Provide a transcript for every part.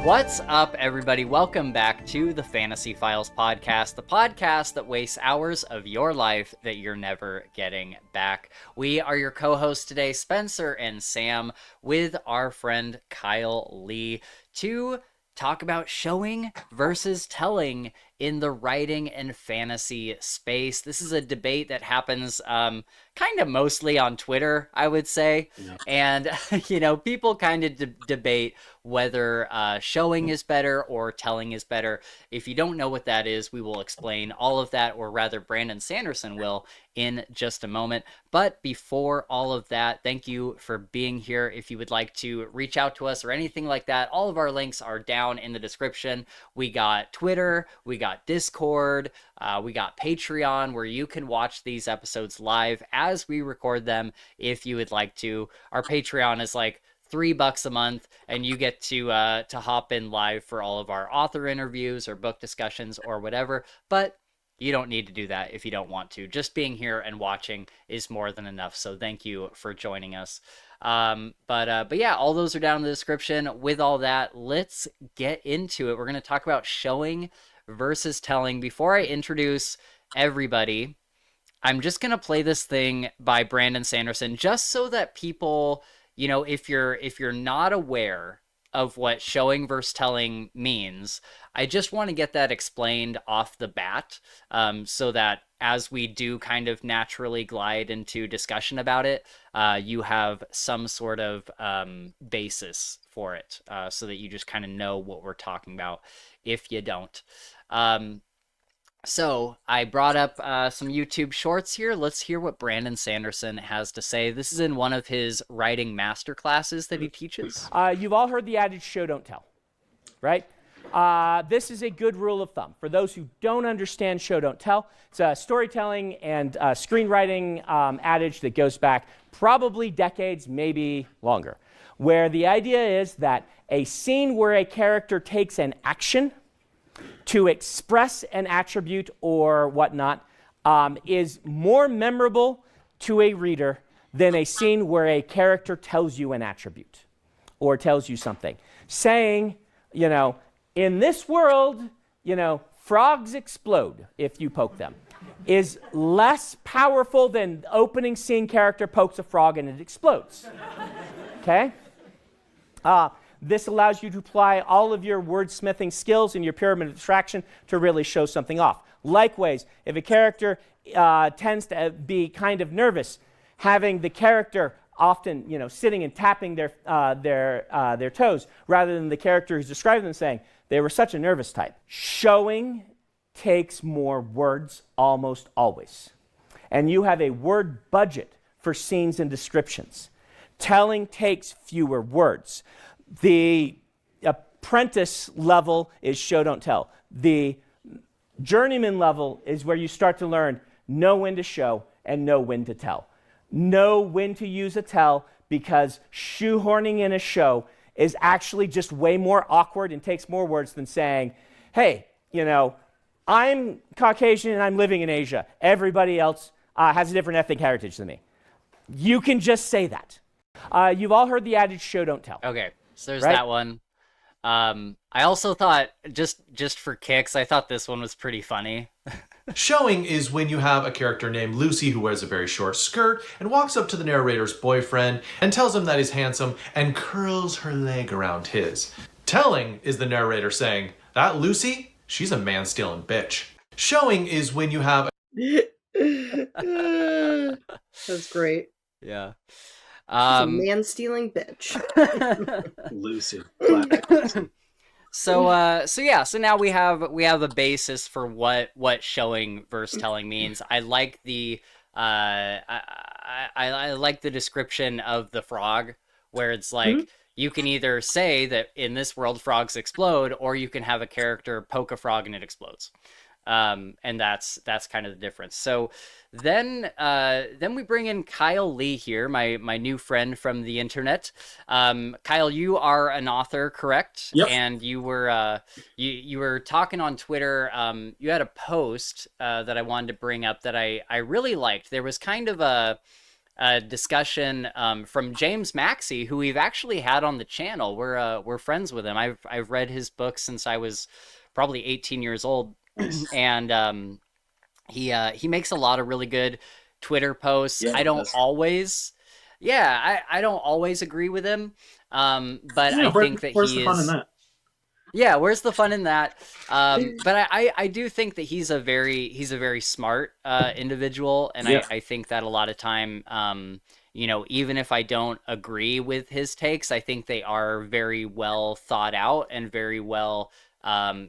What's up, everybody? Welcome back to the Fantasy Files Podcast, the podcast that wastes hours of your life that you're never getting back. We are your co-hosts today, Spencer and Sam, with our friend Kyle Lee, to talk about showing versus telling in the writing and fantasy space. This is a debate that happens kind of mostly on Twitter, I would say. Yeah. And, people kind of debate whether showing is better or telling is better. If you don't know what that is, we will explain all of that, or rather Brandon Sanderson will, in just a moment. But before all of that, thank you for being here. If you would like to reach out to us or anything like that, all of our links are down in the description. We got Twitter, we got Discord, we got Patreon, where you can watch these episodes live as we record them if you would like to. Our Patreon is like $3 a month, and you get to hop in live for all of our author interviews or book discussions or whatever. But you don't need to do that if you don't want to. Just being here and watching is more than enough. So thank you for joining us. But yeah, all those are down in the description. With all that, let's get into it. We're going to talk about showing versus telling. Before I introduce everybody, I'm just going to play this thing by Brandon Sanderson, just so that people, if you're not aware of what showing versus telling means, I just want to get that explained off the bat, so that as we do kind of naturally glide into discussion about it, you have some sort of basis for it, so that you just kind of know what we're talking about if you don't. So I brought up some YouTube shorts here. Let's hear what Brandon Sanderson has to say. This is in one of his writing master classes that he teaches. You've all heard the adage, show, don't tell, right? This is a good rule of thumb. For those who don't understand show, don't tell, it's a storytelling and screenwriting adage that goes back probably decades, maybe longer, where the idea is that a scene where a character takes an action to express an attribute or whatnot is more memorable to a reader than a scene where a character tells you an attribute or tells you something. Saying, in this world, frogs explode if you poke them, is less powerful than the opening scene character pokes a frog and it explodes. Okay? This allows you to apply all of your wordsmithing skills and your pyramid of abstraction to really show something off. Likewise, if a character tends to be kind of nervous, having the character often, sitting and tapping their toes, rather than the character who's describing them saying, they were such a nervous type. Showing takes more words almost always. And you have a word budget for scenes and descriptions. Telling takes fewer words. The apprentice level is show, don't tell. The journeyman level is where you start to learn know when to show and know when to tell. Know when to use a tell, because shoehorning in a show is actually just way more awkward and takes more words than saying, hey, I'm Caucasian and I'm living in Asia. Everybody else has a different ethnic heritage than me. You can just say that. You've all heard the adage, show, don't tell. Okay. So there's that one. I also thought, just for kicks, I thought this one was pretty funny. Showing is when you have a character named Lucy who wears a very short skirt and walks up to the narrator's boyfriend and tells him that he's handsome and curls her leg around his. Telling is the narrator saying, that Lucy, she's a man-stealing bitch. Showing is when you have... That's great. Yeah. A man-stealing bitch. Lucy. So now we have a basis for what showing versus telling means. I like the I like the description of the frog, where it's like, you can either say that in this world frogs explode, or you can have a character poke a frog and it explodes. And that's kind of the difference. So then we bring in Kyle Lee here, my new friend from the internet. Kyle, you are an author, correct? Yep. And you were you were talking on Twitter. You had a post that I wanted to bring up that I really liked. There was kind of a a discussion from James Maxey, who we've actually had on the channel. We're friends with him. I've read his books since I was probably 18 years old, and he makes a lot of really good Twitter posts. Yeah, I don't always, yeah, I don't always agree with him, but yeah, I think that where's he the fun in is. that? Yeah, where's the fun in that? But I do think that he's a very smart individual, and Yeah. I think that a lot of time, even if I don't agree with his takes, I think they are very well thought out and very well.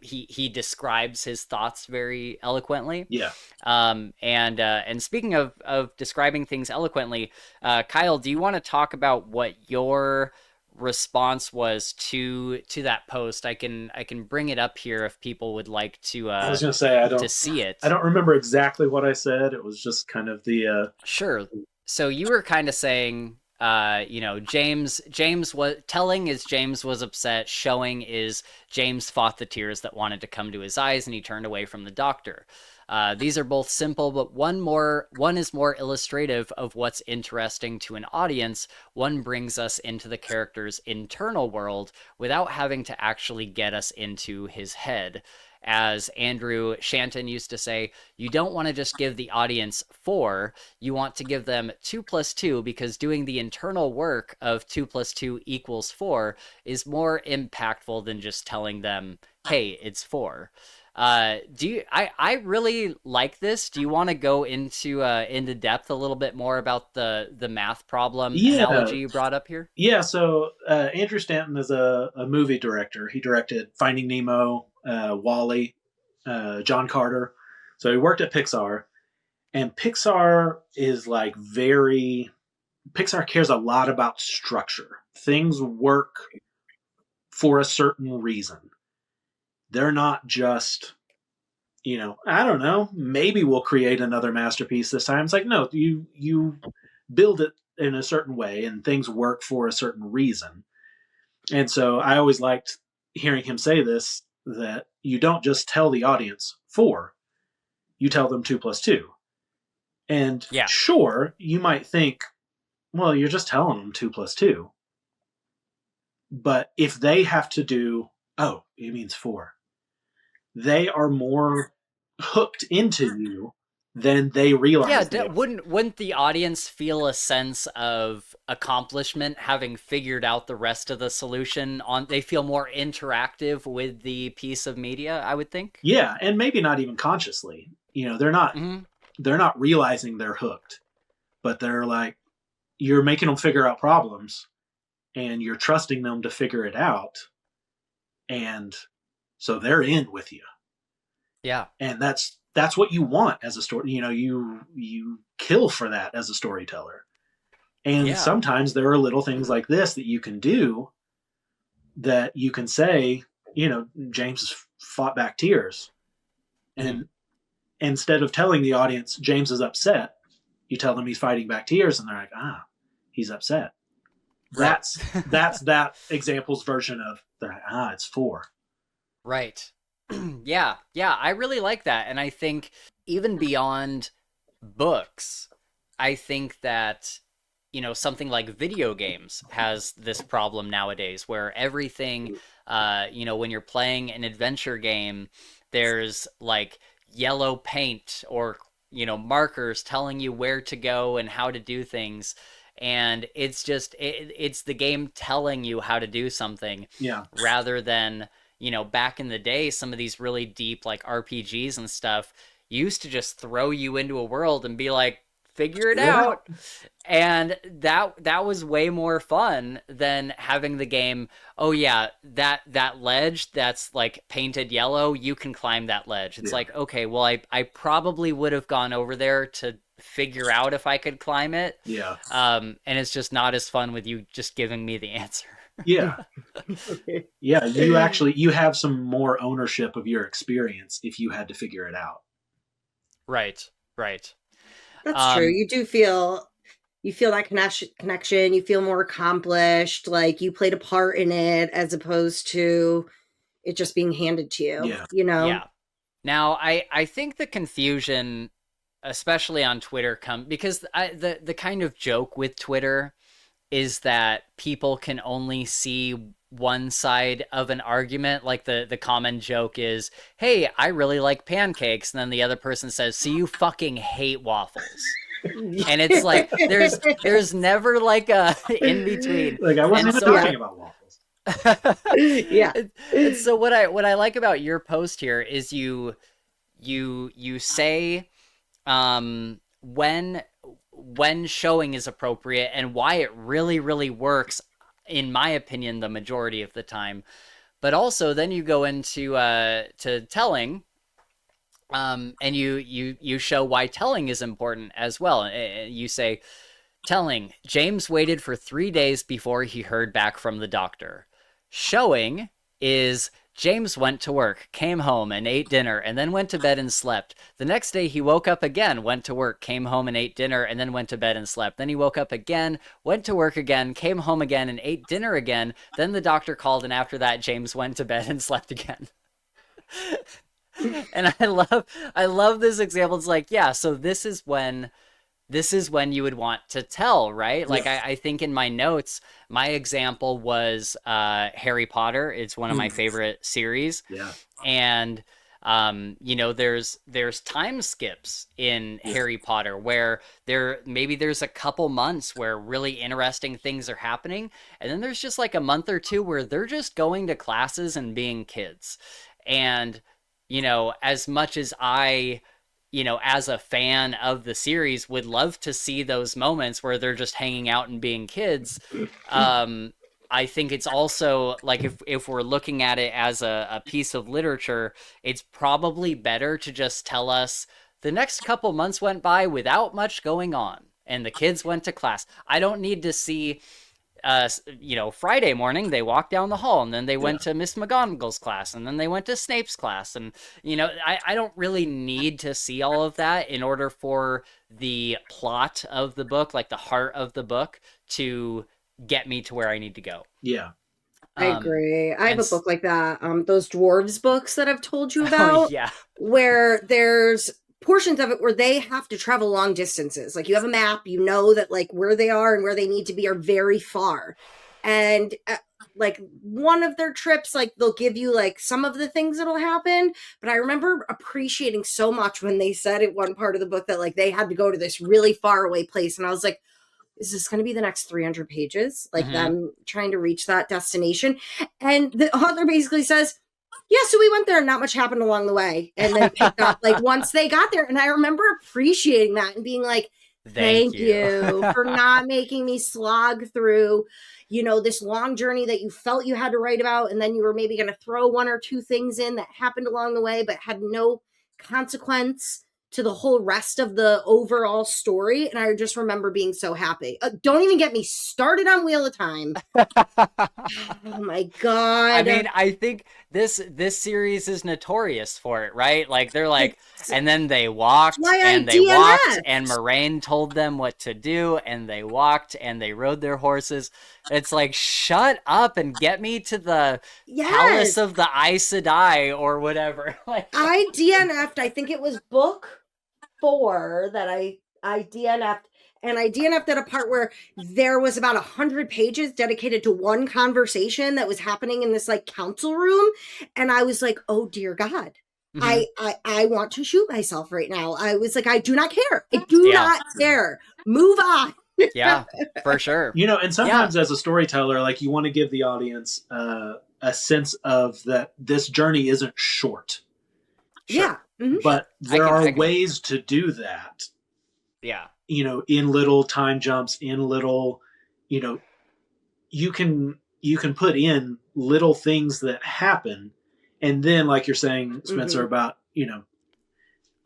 He describes his thoughts very eloquently. Yeah. And speaking of describing things eloquently, Kyle, do you want to talk about what your response was to that post? I can bring it up here if people would like I was gonna say to see it. I don't remember exactly what I said. It was just kind of the Sure. So you were kind of saying, James was telling is James was upset, showing is James fought the tears that wanted to come to his eyes and he turned away from the doctor. These are both simple, but one is more illustrative of what's interesting to an audience. One brings us into the character's internal world without having to actually get us into his head. As Andrew Shanton used to say, you don't want to just give the audience 4, you want to give them 2 plus 2, because doing the internal work of 2 plus 2 equals 4 is more impactful than just telling them, hey, it's 4. I really like this. Do you want to go into depth a little bit more about the math problem analogy you brought up here? Yeah, so Andrew Stanton is a movie director. He directed Finding Nemo, Wall-E, John Carter. So he worked at Pixar, and Pixar is like Pixar cares a lot about structure. Things work for a certain reason. They're not just, I don't know, maybe we'll create another masterpiece this time. It's like, no, you build it in a certain way and things work for a certain reason. And so I always liked hearing him say this, that you don't just tell the audience 4, you tell them 2 plus 2. And sure, you might think, well, you're just telling them 2 plus 2. But if they have to do, oh, it means 4, they are more hooked into you than they realize. Yeah, wouldn't the audience feel a sense of accomplishment having figured out the rest of the solution? They feel more interactive with the piece of media, I would think. Yeah, and maybe not even consciously. They're not realizing they're hooked, but they're like, you're making them figure out problems, and you're trusting them to figure it out, and so they're in with you. Yeah, and that's what you want as a story. You kill for that as a storyteller. And sometimes there are little things like this that you can do, that you can say, James has fought back tears. And instead of telling the audience James is upset, you tell them he's fighting back tears, and they're like, he's upset. That's that example's version of, they're like, it's 4. Right. Yeah, I really like that. And I think even beyond books, I think that, something like video games has this problem nowadays, where everything, when you're playing an adventure game, there's like yellow paint or, markers telling you where to go and how to do things. And it's just, it's the game telling you how to do something, rather than, back in the day, some of these really deep like RPGs and stuff used to just throw you into a world and be like, figure it out. And that was way more fun than having the game, oh yeah, that ledge that's like painted yellow, you can climb that ledge. It's like, okay, well, I probably would have gone over there to figure out if I could climb it. And it's just not as fun with you just giving me the answer. Yeah. You have some more ownership of your experience if you had to figure it out. Right. That's true. You do feel that connection. You feel more accomplished, like you played a part in it, as opposed to it just being handed to you. Yeah. Now, I think the confusion especially on Twitter, because the kind of joke with Twitter is that people can only see one side of an argument. Like the common joke is, hey, I really like pancakes, and then the other person says, so you fucking hate waffles. And it's like there's never like a in between. Like, I wasn't even talking about waffles. Yeah. And so what I like about your post here is you say when showing is appropriate and why it really works, in my opinion, the majority of the time. But also then you go into to telling, and you show why telling is important as well. You say, telling, James waited for 3 days before he heard back from the doctor. Showing is James went to work, came home and ate dinner, and then went to bed and slept. The next day he woke up again, went to work, came home and ate dinner, and then went to bed and slept. Then he woke up again, went to work again, came home again and ate dinner again. Then the doctor called, and after that James went to bed and slept again. And I love this example. It's like, yeah, so this is when you would want to tell, right? Like, yes. I think in my notes, my example was Harry Potter. It's one of my favorite series. Yeah. And there's time skips in Harry Potter where there's a couple months where really interesting things are happening, and then there's just like a month or two where they're just going to classes and being kids. And as much as I as a fan of the series would love to see those moments where they're just hanging out and being kids, I think it's also like, if we're looking at it as a piece of literature, it's probably better to just tell us the next couple months went by without much going on and the kids went to class. I don't need to see Friday morning they walked down the hall and then they went to Miss McGonagall's class and then they went to Snape's class. And, I don't really need to see all of that in order for the plot of the book, like the heart of the book, to get me to where I need to go. Yeah. I agree. I have a book like that. Those dwarves books that I've told you about, where there's portions of it where they have to travel long distances. Like, you have a map, that like where they are and where they need to be are very far. And like one of their trips, like they'll give you like some of the things that'll happen. But I remember appreciating so much when they said at one part of the book that like they had to go to this really far away place. And I was like, is this going to be the next 300 pages? Like them trying to reach that destination? And the author basically says, yeah, so we went there and not much happened along the way. And then picked up like once they got there. And I remember appreciating that and being like, thank you for not making me slog through, this long journey that you felt you had to write about. And then you were maybe going to throw one or two things in that happened along the way, but had no consequence to the whole rest of the overall story. And I just remember being so happy. Don't even get me started on Wheel of Time. Oh my God. I mean, I think this series is notorious for it, right? Like they're like, and then they walked and they walked and Moraine told them what to do and they walked and they rode their horses. It's like, shut up and get me to the Palace of the Aes Sedai or whatever. Like, I DNF'd, I think it was book 4 that I DNF'd. And I DNF'd at a part where there was about 100 pages dedicated to one conversation that was happening in this like council room. And I was like, oh dear God, I want to shoot myself right now. I was like, I do not care. I do not care. Move on. Yeah, for sure. And sometimes as a storyteller, like you want to give the audience a sense of that this journey isn't short. Sure. Yeah. Mm-hmm. But there are ways to do that. Yeah. In little time jumps, in little, you can put in little things that happen. And then, like you're saying, Spencer, about,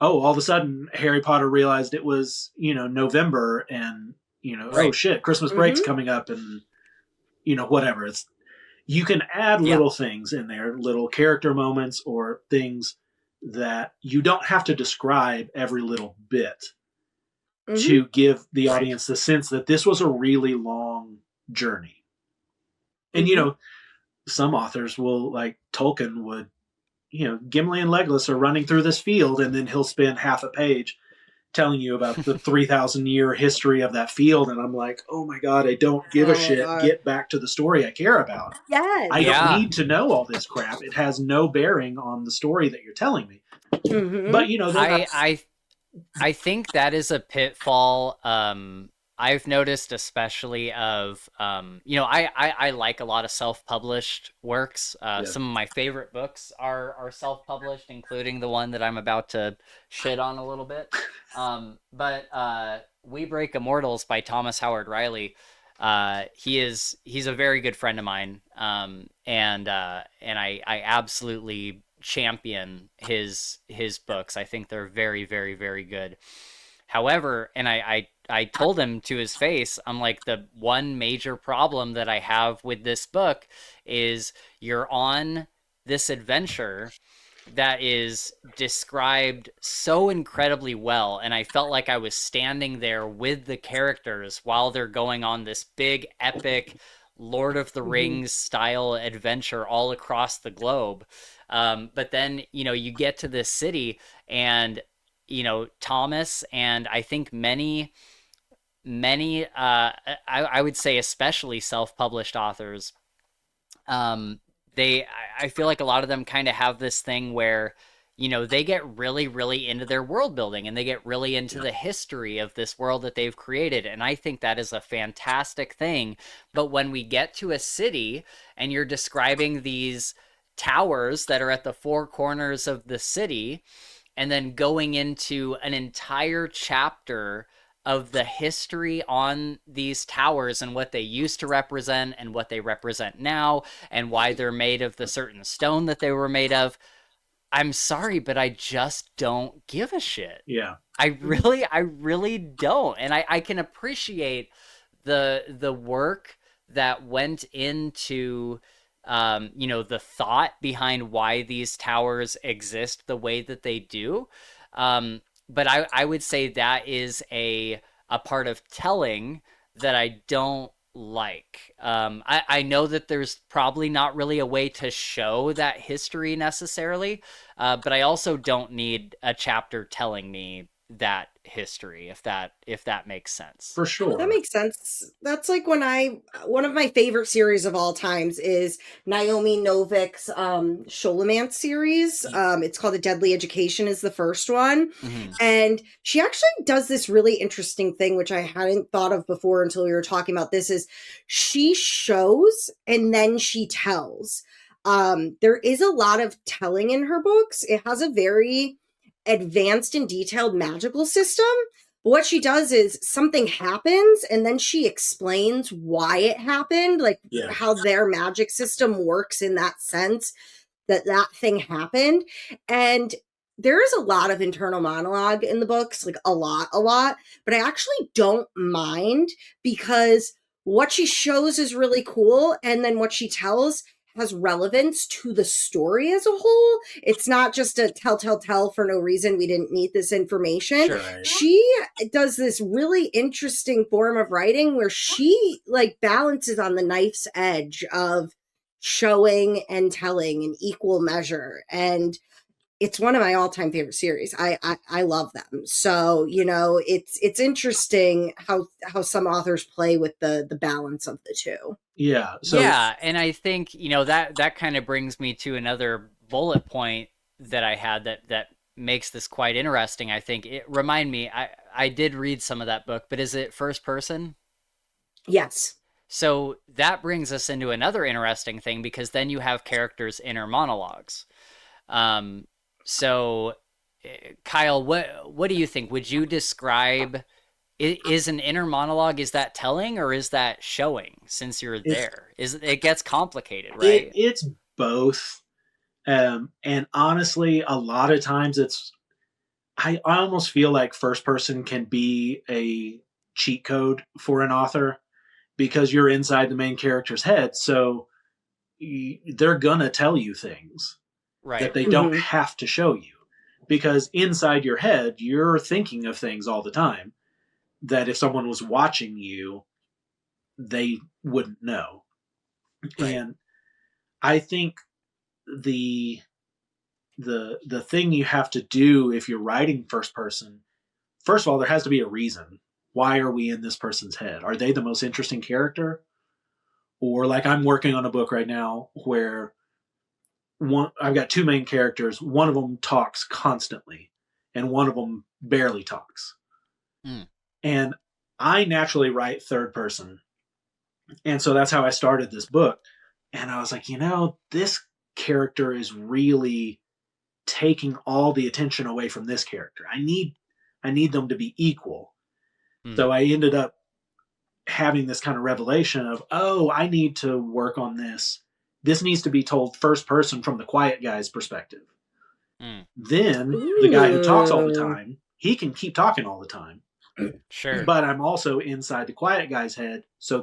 all of a sudden Harry Potter realized it was, November and, oh shit, Christmas break's coming up and, whatever. You can add little things in there, little character moments or things that you don't have to describe every little bit to give the audience the sense that this was a really long journey. And, some authors will, like Tolkien would, Gimli and Legolas are running through this field and then he'll spend half a page telling you about the 3,000 year history of that field, and I'm like, oh my god, I don't give a shit. Get back to the story I care about. Yes. I don't need to know all this crap. It has no bearing on the story that you're telling me. Mm-hmm. But you know, I think that is a pitfall. I've noticed, especially of I like a lot of self-published works. Some of my favorite books are self-published, including the one that I'm about to shit on a little bit. But We Break Immortals by Thomas Howard Riley. He's a very good friend of mine. And I absolutely champion his books. I think they're very, very, very good. However, and I told him to his face, I'm like, the one major problem that I have with this book is you're on this adventure that is described so incredibly well, and I felt like I was standing there with the characters while they're going on this big epic Lord of the Rings style adventure all across the globe. But then, you get to this city, and Thomas, and I think many I would say especially self-published authors, I feel like a lot of them kind of have this thing where they get really, really into their world building, and they get really into the history of this world that they've created. And I think that is a fantastic thing. But when we get to a city and you're describing these towers that are at the four corners of the city, and then going into an entire chapter of the history on these towers and what they used to represent and what they represent now and why they're made of the certain stone that they were made of, I'm sorry, but I just don't give a shit. Yeah. I really don't. And I can appreciate the work that went into the thought behind why these towers exist the way that they do. But I would say that is a part of telling that I don't like. I know that there's probably not really a way to show that history necessarily, but I also don't need a chapter telling me that history, if that makes sense. For sure. That makes sense. That's like one of my favorite series of all times is Naomi Novik's Sholomance series. It's called A Deadly Education is the first one. Mm-hmm. And she actually does this really interesting thing, which I hadn't thought of before until we were talking about this, is she shows and then she tells. There is a lot of telling in her books. It has a very advanced and detailed magical system. But what she does is something happens and then she explains why it happened, like how their magic system works in that sense, that thing happened. And there is a lot of internal monologue in the books, like a lot, but I actually don't mind because what she shows is really cool. And then what she tells has relevance to the story as a whole. It's not just a tell for no reason. We didn't need this information. Sure. She does this really interesting form of writing where she balances on the knife's edge of showing and telling in equal measure. And it's one of my all-time favorite series. I love them. So, it's interesting how some authors play with the balance of the two. Yeah. And I think, that kind of brings me to another bullet point that I had that makes this quite interesting. I think remind me, I did read some of that book, but is it first person? Yes. So that brings us into another interesting thing, because then you have characters' inner monologues. So, Kyle, what do you think? Would you describe, is an inner monologue, is that telling or is that showing, since you're there? It gets complicated, right? It's both. And honestly, a lot of times I almost feel like first person can be a cheat code for an author, because you're inside the main character's head. So they're going to tell you things. Right. That they don't have to show you, because inside your head, you're thinking of things all the time that if someone was watching you, they wouldn't know. Right. And I think the thing you have to do if you're writing first person first of all, there has to be a reason. Why are we in this person's head? Are they the most interesting character? Or like I'm working on a book right now where I've got two main characters. One of them talks constantly, and one of them barely talks. And I naturally write third person. And so that's how I started this book. And I was like, this character is really taking all the attention away from this character. I need them to be equal. So I ended up having this kind of revelation of, I need to work on this. This needs to be told first person from the quiet guy's perspective. Then the guy who talks all the time, he can keep talking all the time. Sure. But I'm also inside the quiet guy's head, so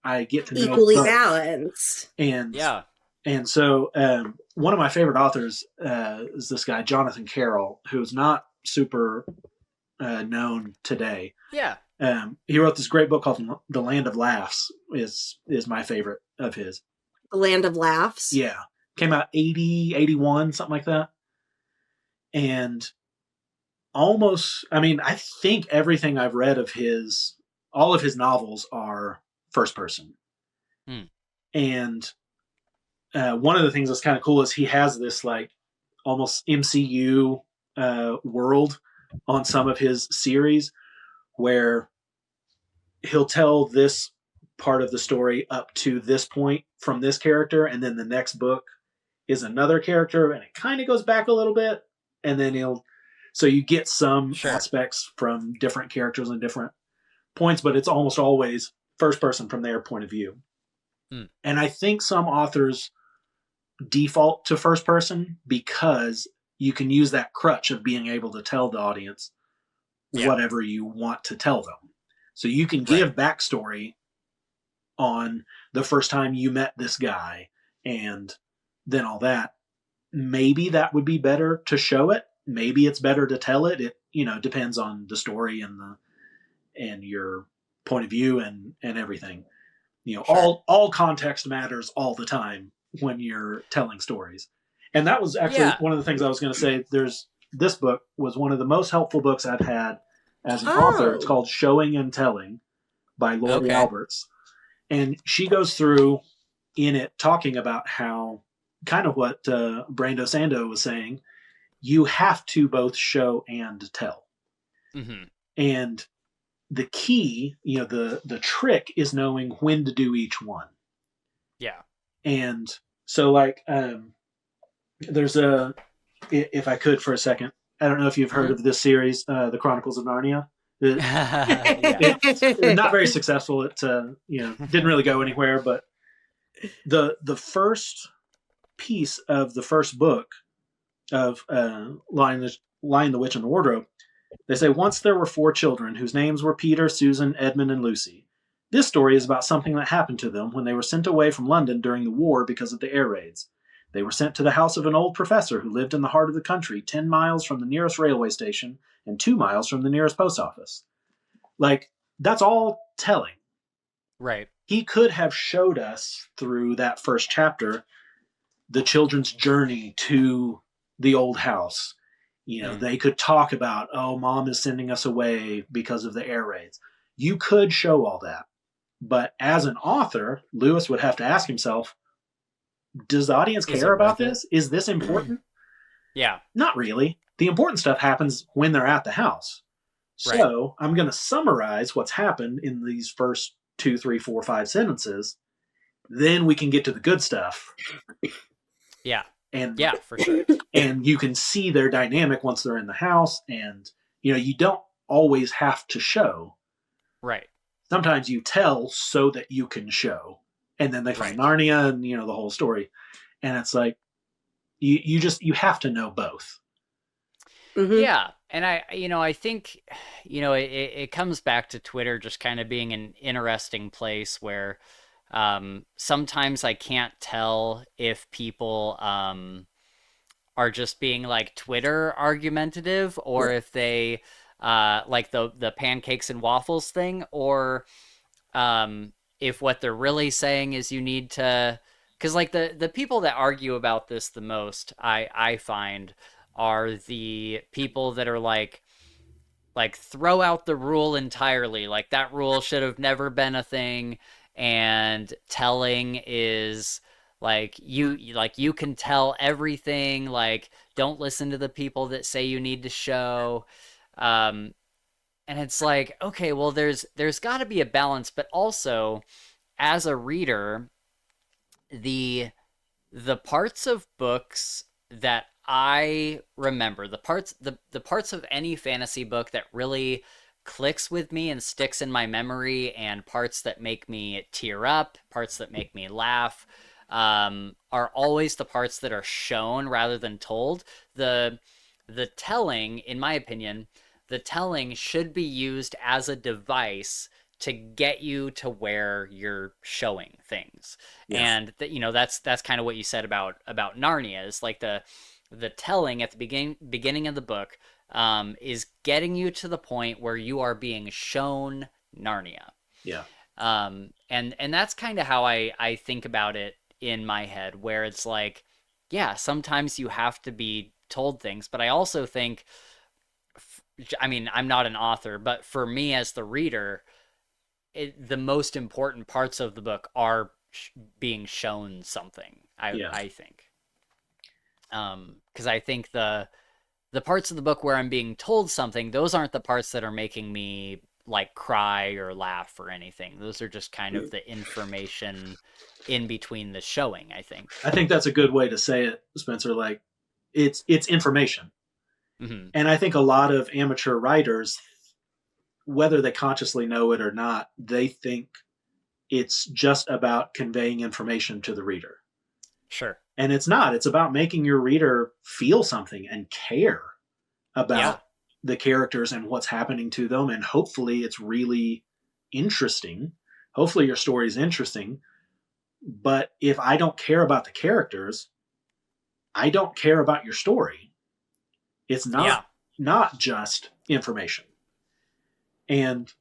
I get to know equally balanced. And so one of my favorite authors is this guy, Jonathan Carroll, who's not super known today. Yeah. He wrote this great book called The Land of Laughs, is my favorite of his. The Land of Laughs? Yeah. Came out 80, 81, something like that. And I think everything I've read of all of his novels are first person. And one of the things that's kind of cool is he has this like almost MCU world on some of his series where he'll tell this part of the story up to this point from this character, and then the next book is another character, and it kind of goes back a little bit, and then so you get some aspects from different characters and different points, but it's almost always first person from their point of view. And I think some authors default to first person because you can use that crutch of being able to tell the audience whatever you want to tell them. So you can give backstory on the first time you met this guy and then all that. Maybe that would be better to show it. Maybe it's better to tell it. It, depends on the story and your point of view and everything. All context matters all the time when you're telling stories. And that was actually one of the things I was going to say. This book was one of the most helpful books I've had as an author. It's called Showing and Telling by Lori Alberts. And she goes through in it talking about how kind of what Brando Sando was saying, you have to both show and tell. And the key, the trick is knowing when to do each one. Yeah. And so like, there's if I could for a second, I don't know if you've heard of this series, The Chronicles of Narnia. It's not very successful. It didn't really go anywhere, but the first piece of the first book of Lion, the Witch, and the Wardrobe, they say, once there were 4 children whose names were Peter, Susan, Edmund, and Lucy. This story is about something that happened to them when they were sent away from London during the war because of the air raids. They were sent to the house of an old professor who lived in the heart of the country, 10 miles from the nearest railway station and 2 miles from the nearest post office. Like, that's all telling. Right. He could have showed us through that first chapter the children's journey to the old house. They could talk about, mom is sending us away because of the air raids. You could show all that. But as an author, Lewis would have to ask himself, does the audience care about this? Is this important? Yeah. Not really. The important stuff happens when they're at the house. So I'm going to summarize what's happened in these first 2, 3, 4, 5 sentences. Then we can get to the good stuff. Yeah. And for sure. And you can see their dynamic once they're in the house. And, you don't always have to show. Right. Sometimes you tell so that you can show. And then they find Narnia and, the whole story. And it's like, you have to know both. Yeah. And I think, it comes back to Twitter just kind of being an interesting place where sometimes I can't tell if people are just being like Twitter argumentative or if they like the pancakes and waffles thing, or if what they're really saying is you need to, because like the people that argue about this the most, I find, are the people that are like like throw out the rule entirely. Like that rule should have never been a thing. And telling is like you can tell everything. Like don't listen to the people that say you need to show. And it's like, okay, well, there's got to be a balance, but also as a reader, the parts of books that I remember, the parts of any fantasy book that really clicks with me and sticks in my memory, and parts that make me tear up, parts that make me laugh, are always the parts that are shown rather than told. The telling, in my opinion, the telling should be used as a device to get you to where you're showing things. Yes. And that's kind of what you said about Narnia, is like the telling at the beginning of the book is getting you to the point where you are being shown Narnia. Yeah. And that's kind of how I think about it in my head, where it's like, yeah, sometimes you have to be told things, but I also think, I mean, I'm not an author, but for me as the reader, the most important parts of the book are being shown something. I think, because I think the parts of the book where I'm being told something, those aren't the parts that are making me like cry or laugh or anything. Those are just kind of the information in between the showing. I think that's a good way to say it, Spencer. Like it's information. Mm-hmm. And I think a lot of amateur writers, whether they consciously know it or not, they think it's just about conveying information to the reader. Sure. And it's not. It's about making your reader feel something and care about the characters and what's happening to them. And hopefully it's really interesting. Hopefully your story is interesting. But if I don't care about the characters, I don't care about your story. It's not just information. And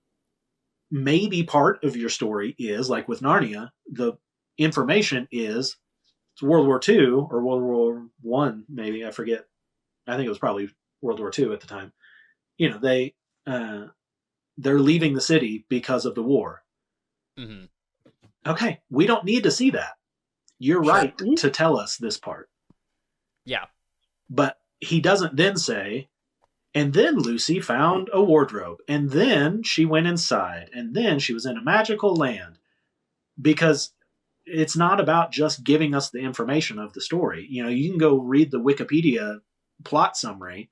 maybe part of your story is, like with Narnia, the information is it's World War II or World War I, maybe, I forget. I think it was probably World War II at the time. They're leaving the city because of the war. Mm-hmm. Okay, we don't need to see that. You're right to tell us this part. Yeah. But he doesn't then say, and then Lucy found a wardrobe, and then she went inside, and then she was in a magical land. Because it's not about just giving us the information of the story. You can go read the Wikipedia plot summary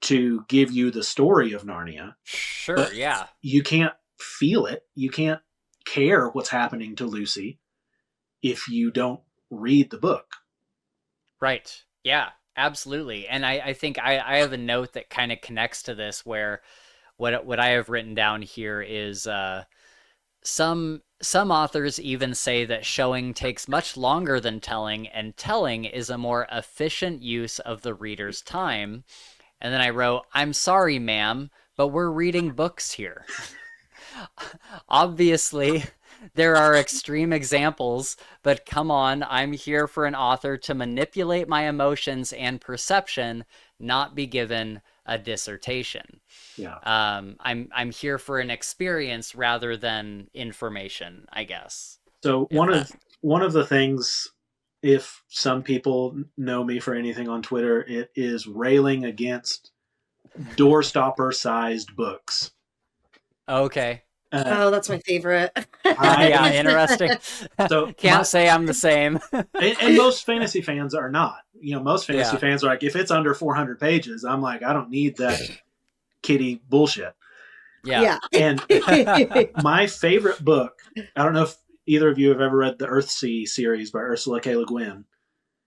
to give you the story of Narnia. Sure, yeah. You can't feel it. You can't care what's happening to Lucy if you don't read the book. Right, yeah. Absolutely. And I think I have a note that kind of connects to this, where what I have written down here is some authors even say that showing takes much longer than telling, and telling is a more efficient use of the reader's time. And then I wrote, I'm sorry, ma'am, but we're reading books here. Obviously, there are extreme examples, but come on, I'm here for an author to manipulate my emotions and perception, not be given a dissertation. Yeah. I'm here for an experience rather than information, I guess. So one of the things, if some people know me for anything on Twitter, it is railing against doorstopper-sized books. Okay. That's my favorite. Yeah, interesting. So can't say I'm the same. and most fantasy fans are not. Most fantasy fans are like, if it's under 400 pages, I'm like, I don't need that kiddie bullshit. Yeah. And my favorite book, I don't know if either of you have ever read the Earthsea series by Ursula K. Le Guin.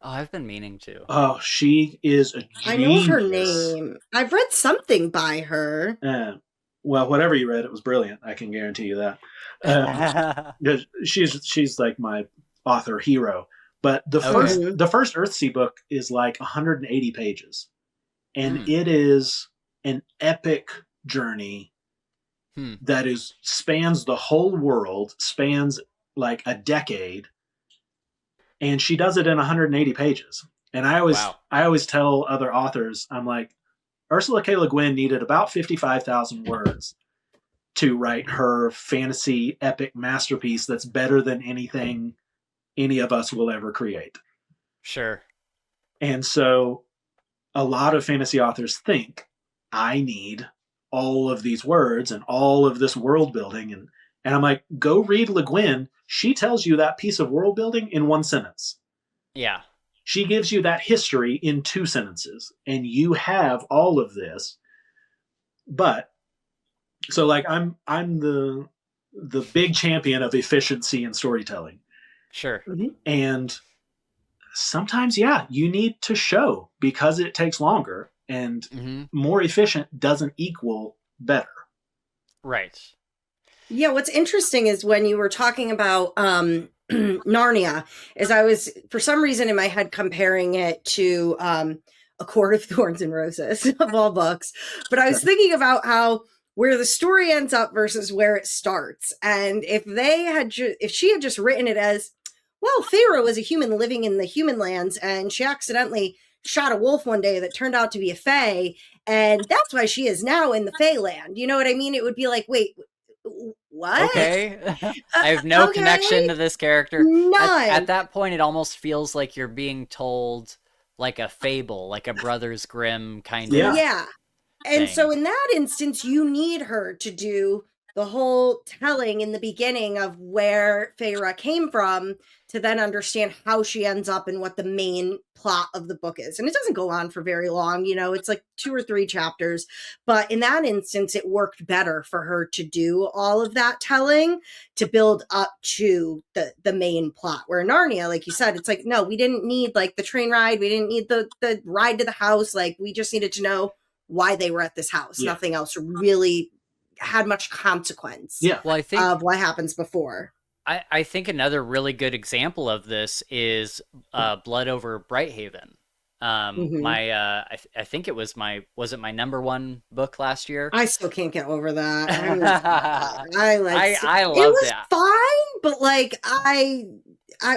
Oh, I've been meaning to. Oh, she is a genius. I know her name. I've read something by her. Well, whatever you read, it was brilliant. I can guarantee you that. She's like my author hero. But the first Earthsea book is like 180 pages, and it is an epic journey that spans the whole world, spans like a decade, and she does it in 180 pages. And I always tell other authors, I'm like, Ursula K. Le Guin needed about 55,000 words to write her fantasy epic masterpiece that's better than anything any of us will ever create. Sure. And so a lot of fantasy authors think, I need all of these words and all of this world building. And I'm like, go read Le Guin. She tells you that piece of world building in 1 sentence. Yeah. She gives you that history in 2 sentences. And you have all of this. But so like I'm the big champion of efficiency in storytelling. Sure. And sometimes, yeah, you need to show because it takes longer, and more efficient doesn't equal better. Right. Yeah, what's interesting is when you were talking about Narnia, is I was, for some reason in my head, comparing it to A Court of Thorns and Roses, of all books. But I was thinking about how where the story ends up versus where it starts. And if they had if she had just written it as, well, Feyre was a human living in the human lands, and she accidentally shot a wolf one day that turned out to be a fae, and that's why she is now in the Feyland. You know what I mean? It would be like, wait, what? Okay. I have no connection to this character. None. At that point, it almost feels like you're being told like a fable, like a Brothers Grimm kind of. Yeah. And so in that instance, you need her to do the whole telling in the beginning of where Feyre came from to then understand how she ends up and what the main plot of the book is. And it doesn't go on for very long, you know, it's like 2 or 3 chapters. But in that instance, it worked better for her to do all of that telling to build up to the main plot. Where Narnia, like you said, it's like, no, we didn't need like the train ride. We didn't need the ride to the house. Like, we just needed to know why they were at this house. Yeah. Nothing else really had much consequence well, I think, of what happens before. I think another really good example of this is Blood Over Brighthaven. I think it was my number 1 book last year. I still can't get over that. I loved it. It was fine, but like I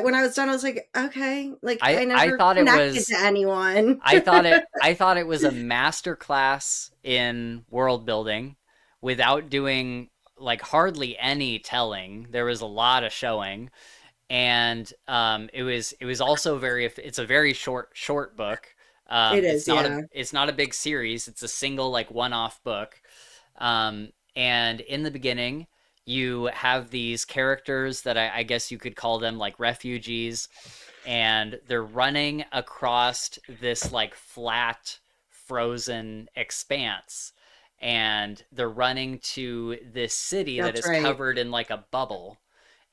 when I was done, I was like, okay, like I never thought connected it was to anyone. I thought it was a masterclass in world building without doing like hardly any telling. There was a lot of showing, and it was also it's a very short book. It is, it's not a big series. It's a single like one-off book. And in the beginning, you have these characters that I guess you could call them like refugees, and they're running across this like flat, frozen expanse. And they're running to this city that is covered in like a bubble,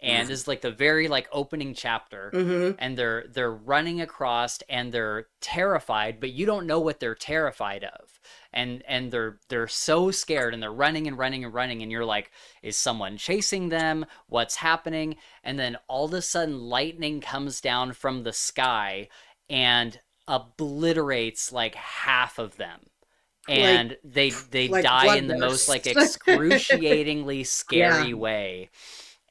and is like the very like opening chapter. And they're running across, and they're terrified, but you don't know what they're terrified of, and they're so scared, and they're running and running and running, and you're like, is someone chasing them? What's happening? And then all of a sudden, lightning comes down from the sky and obliterates like half of them. And like, they like die in the most like excruciatingly scary way,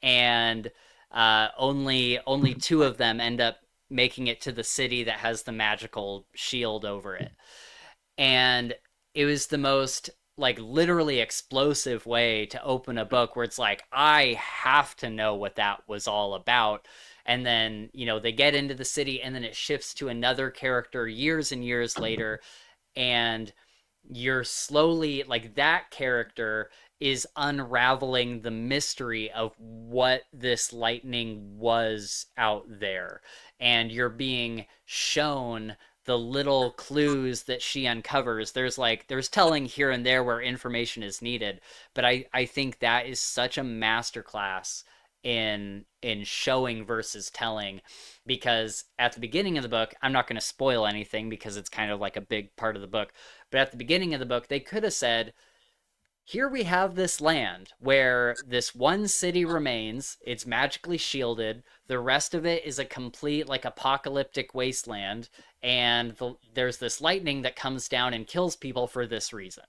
and only 2 of them end up making it to the city that has the magical shield over it. And it was the most like literally explosive way to open a book, where it's like, I have to know what that was all about. And then, you know, they get into the city, and then it shifts to another character years and years later, and you're slowly like, that character is unraveling the mystery of what this lightning was out there, and you're being shown the little clues that she uncovers. There's telling here and there where information is needed, but I think that is such a masterclass in showing versus telling, because at the beginning of the book, I'm not going to spoil anything because it's kind of like a big part of the book, but at the beginning of the book, they could have said, here we have this land where this one city remains, it's magically shielded, the rest of it is a complete like apocalyptic wasteland, and there's this lightning that comes down and kills people for this reason.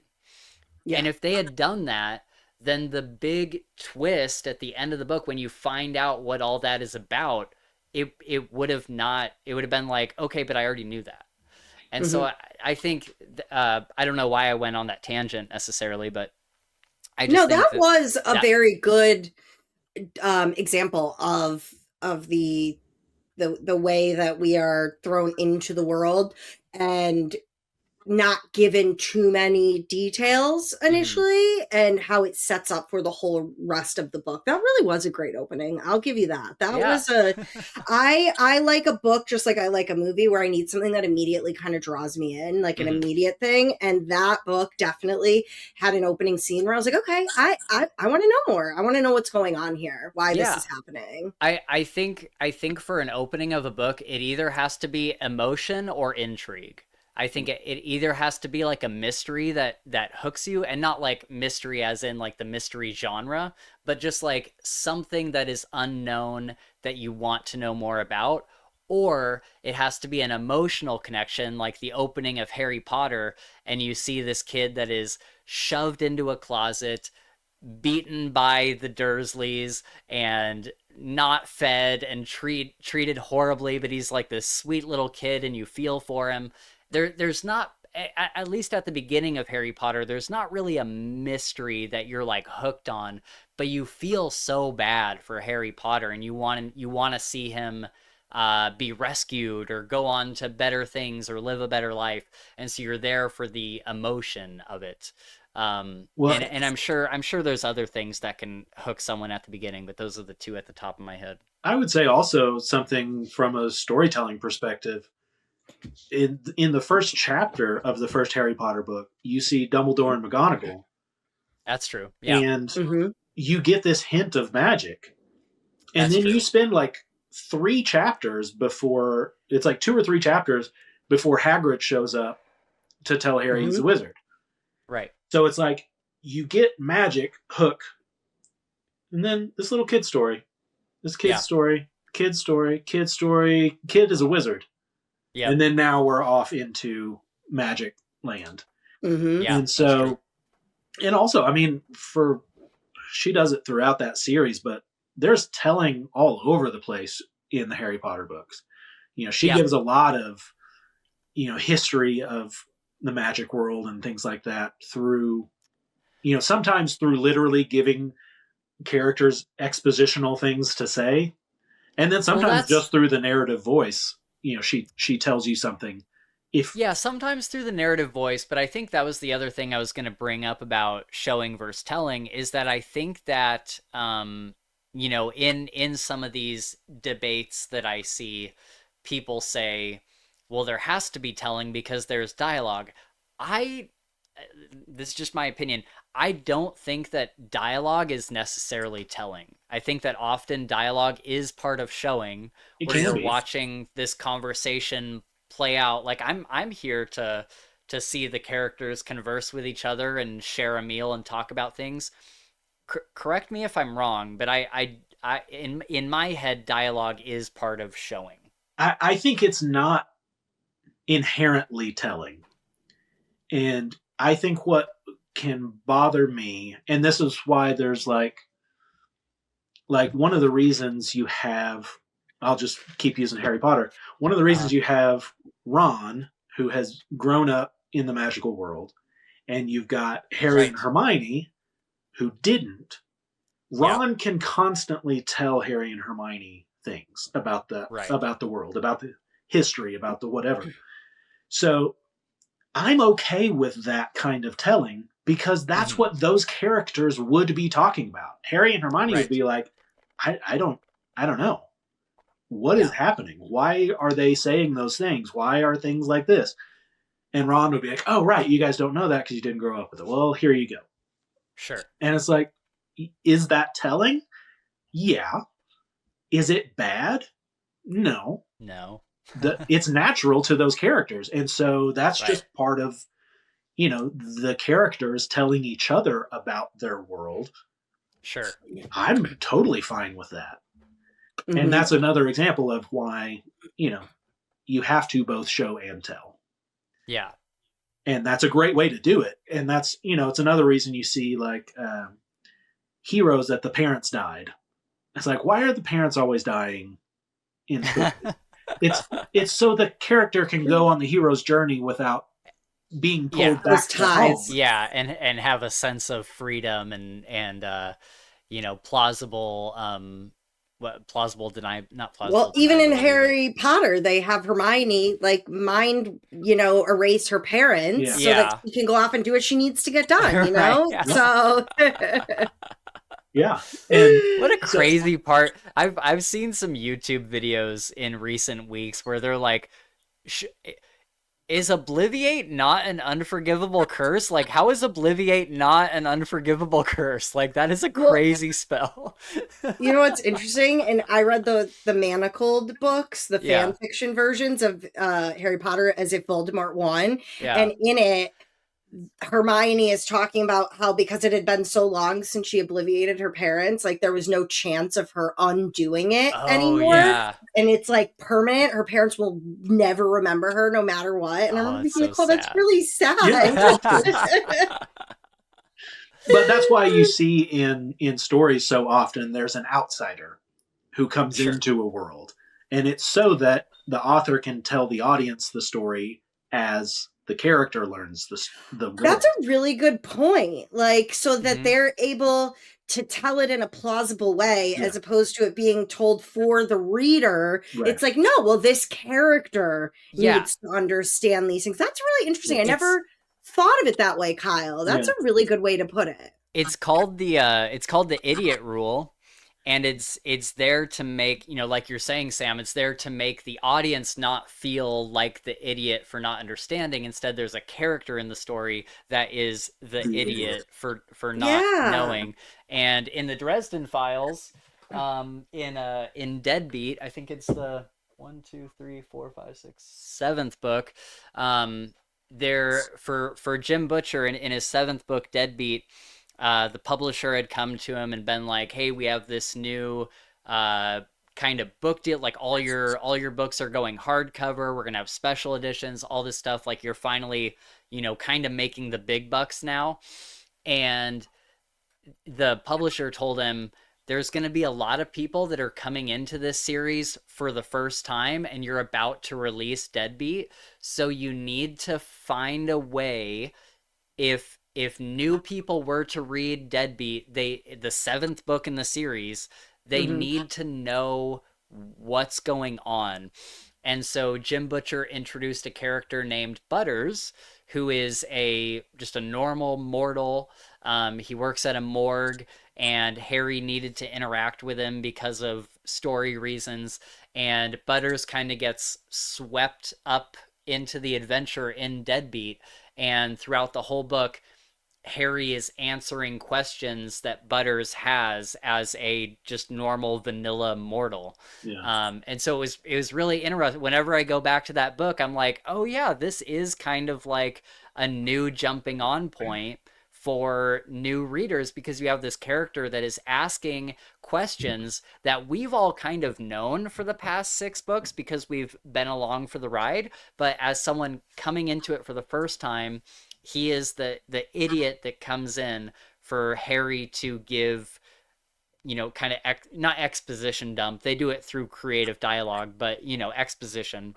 And if they had done that, then the big twist at the end of the book, when you find out what all that is about, it would have been like, okay, but I already knew that. And so I think I don't know why I went on that tangent necessarily, but I just no, think that was a that, very good example of the way that we are thrown into the world and not given too many details initially, and how it sets up for the whole rest of the book. That really was a great opening. I'll give you that. That was I like a book just like I like a movie, where I need something that immediately kind of draws me in, like an immediate thing. And that book definitely had an opening scene where I was like, okay, I want to know more. I want to know what's going on here, why this is happening. I think for an opening of a book, it either has to be emotion or intrigue. I think it either has to be like a mystery that hooks you, and not like mystery as in like the mystery genre, but just like something that is unknown that you want to know more about, or it has to be an emotional connection, like the opening of Harry Potter, and you see this kid that is shoved into a closet, beaten by the Dursleys, and not fed and treated horribly, but he's like this sweet little kid and you feel for him. There's not, at least at the beginning of Harry Potter, there's not really a mystery that you're like hooked on, but you feel so bad for Harry Potter, and you want to see him be rescued or go on to better things or live a better life, and so you're there for the emotion of it. And I'm sure there's other things that can hook someone at the beginning, but those are the two at the top of my head. I would say also something from a storytelling perspective. In the first chapter of the first Harry Potter book, you see Dumbledore and McGonagall. That's true. Yeah. And you get this hint of magic. And That's then true. you spend like 3 chapters before, it's like 2 or 3 chapters before Hagrid shows up to tell Harry he's a wizard. Right. So it's like you get magic, hook, and then this little kid story. This kid's story, kid story, kid story, kid is a wizard. Yeah. And then now we're off into magic land. Yeah, and so, and also, I mean, she does it throughout that series, but there's telling all over the place in the Harry Potter books. You know, she gives a lot of, history of the magic world and things like that through, sometimes through literally giving characters expositional things to say. And then sometimes just through the narrative voice. She tells you something. Sometimes through the narrative voice, but I think that was the other thing I was going to bring up about showing versus telling, is that I think that, in some of these debates that I see, people say, well, there has to be telling because there's dialogue. This is just my opinion. I don't think that dialogue is necessarily telling. I think that often dialogue is part of showing, where you're watching this conversation play out. Like I'm here to see the characters converse with each other and share a meal and talk about things. Correct me if I'm wrong, but I in my head, dialogue is part of showing. I think it's not inherently telling, and I think what can bother me, and this is why there's like one of the reasons you have, I'll just keep using Harry Potter. One of the reasons you have Ron, who has grown up in the magical world, and you've got Harry and Hermione, who didn't. Ron can constantly tell Harry and Hermione things about the world, about the history, about the whatever. So I'm okay with that kind of telling, because that's what those characters would be talking about. Harry and Hermione would be like, I don't know. What is happening? Why are they saying those things? Why are things like this? And Ron would be like, oh, right, you guys don't know that because you didn't grow up with it. Well, here you go. Sure. And it's like, is that telling? Yeah. Is it bad? No. It's natural to those characters. And so that's just part of, the characters telling each other about their world. Sure. I'm totally fine with that. And that's another example of why, you have to both show and tell. Yeah. And that's a great way to do it. And that's, it's another reason you see like heroes that the parents died. It's like, why are the parents always dying in it's so the character can go on the hero's journey without being pulled back those to home. ties. Yeah, and have a sense of freedom and you know, plausible not plausible Well, even in deniability, Harry Potter, they have Hermione like mind, erase her parents so that she can go off and do what she needs to get done, you know? Right, yeah. So Yeah. And what a crazy part. I've seen some YouTube videos in recent weeks where they're like, is Obliviate not an unforgivable curse? Like, how is Obliviate not an unforgivable curse? Like, that is a crazy spell. You know what's interesting? And I read the Manacled books, the fan fiction versions of Harry Potter as if Voldemort won. Yeah. And in it, Hermione is talking about how because it had been so long since she obliviated her parents, like there was no chance of her undoing it anymore. Yeah. And it's like permanent. Her parents will never remember her no matter what. And I remember being like, that's really sad. Yeah. But that's why you see in stories so often there's an outsider who comes into a world. And it's so that the author can tell the audience the story as the character learns the world. That's a really good point. Like, so that they're able to tell it in a plausible way as opposed to it being told for the reader. Right. It's like, no, well, this character needs to understand these things. That's really interesting. I never thought of it that way, Kyle. That's a really good way to put it. It's called the idiot rule. And it's there to make, like you're saying, Sam, it's there to make the audience not feel like the idiot for not understanding. Instead, there's a character in the story that is the idiot for not knowing. And in the Dresden Files, in Deadbeat, I think it's the 7th book. There for Jim Butcher in his 7th book, Deadbeat. The publisher had come to him and been like, hey, we have this new kind of book deal. Like all your books are going hardcover. We're going to have special editions, all this stuff. Like you're finally, kind of making the big bucks now. And the publisher told him, there's going to be a lot of people that are coming into this series for the first time and you're about to release Deadbeat. So you need to find a way if new people were to read Deadbeat, the 7th book in the series, they need to know what's going on. And so Jim Butcher introduced a character named Butters, who is just a normal mortal. He works at a morgue, and Harry needed to interact with him because of story reasons. And Butters kind of gets swept up into the adventure in Deadbeat. And throughout the whole book, Harry is answering questions that Butters has as a just normal vanilla mortal. Yeah. And so it was really interesting. Whenever I go back to that book, I'm like, oh yeah, this is kind of like a new jumping on point for new readers, because you have this character that is asking questions that we've all kind of known for the past 6 books because we've been along for the ride. But as someone coming into it for the first time, he is the idiot that comes in for Harry to give, kind of not exposition dump. They do it through creative dialogue, but, exposition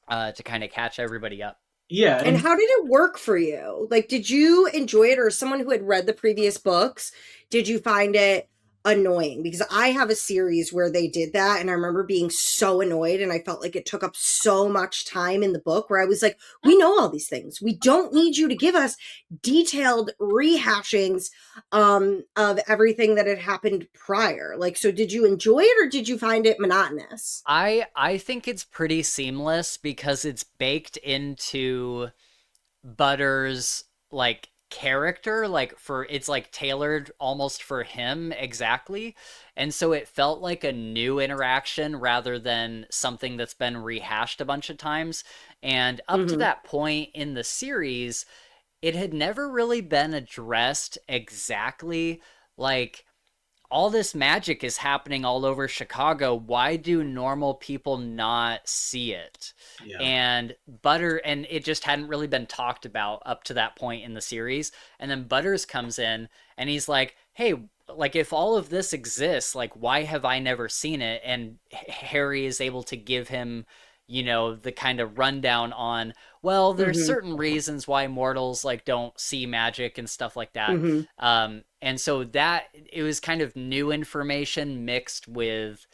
to kind of catch everybody up. Yeah. And how did it work for you? Like, did you enjoy it, or as someone who had read the previous books, did you find it annoying? Because I have a series where they did that, and I remember being so annoyed, and I felt like it took up so much time in the book where I was like, we know all these things. We don't need you to give us detailed rehashings of everything that had happened prior. Like, so did you enjoy it, or did you find it monotonous? I think it's pretty seamless because it's baked into Butters' like character, it's like tailored almost for him exactly. And so it felt like a new interaction rather than something that's been rehashed a bunch of times. And up to that point in the series, it had never really been addressed exactly. Like, all this magic is happening all over Chicago. Why do normal people not see it? Yeah. And it just hadn't really been talked about up to that point in the series. And then Butters comes in and he's like, hey, like, if all of this exists, like, why have I never seen it? And Harry is able to give him, the kind of rundown on, well, there's certain reasons why mortals like don't see magic and stuff like that. And so that it was kind of new information mixed with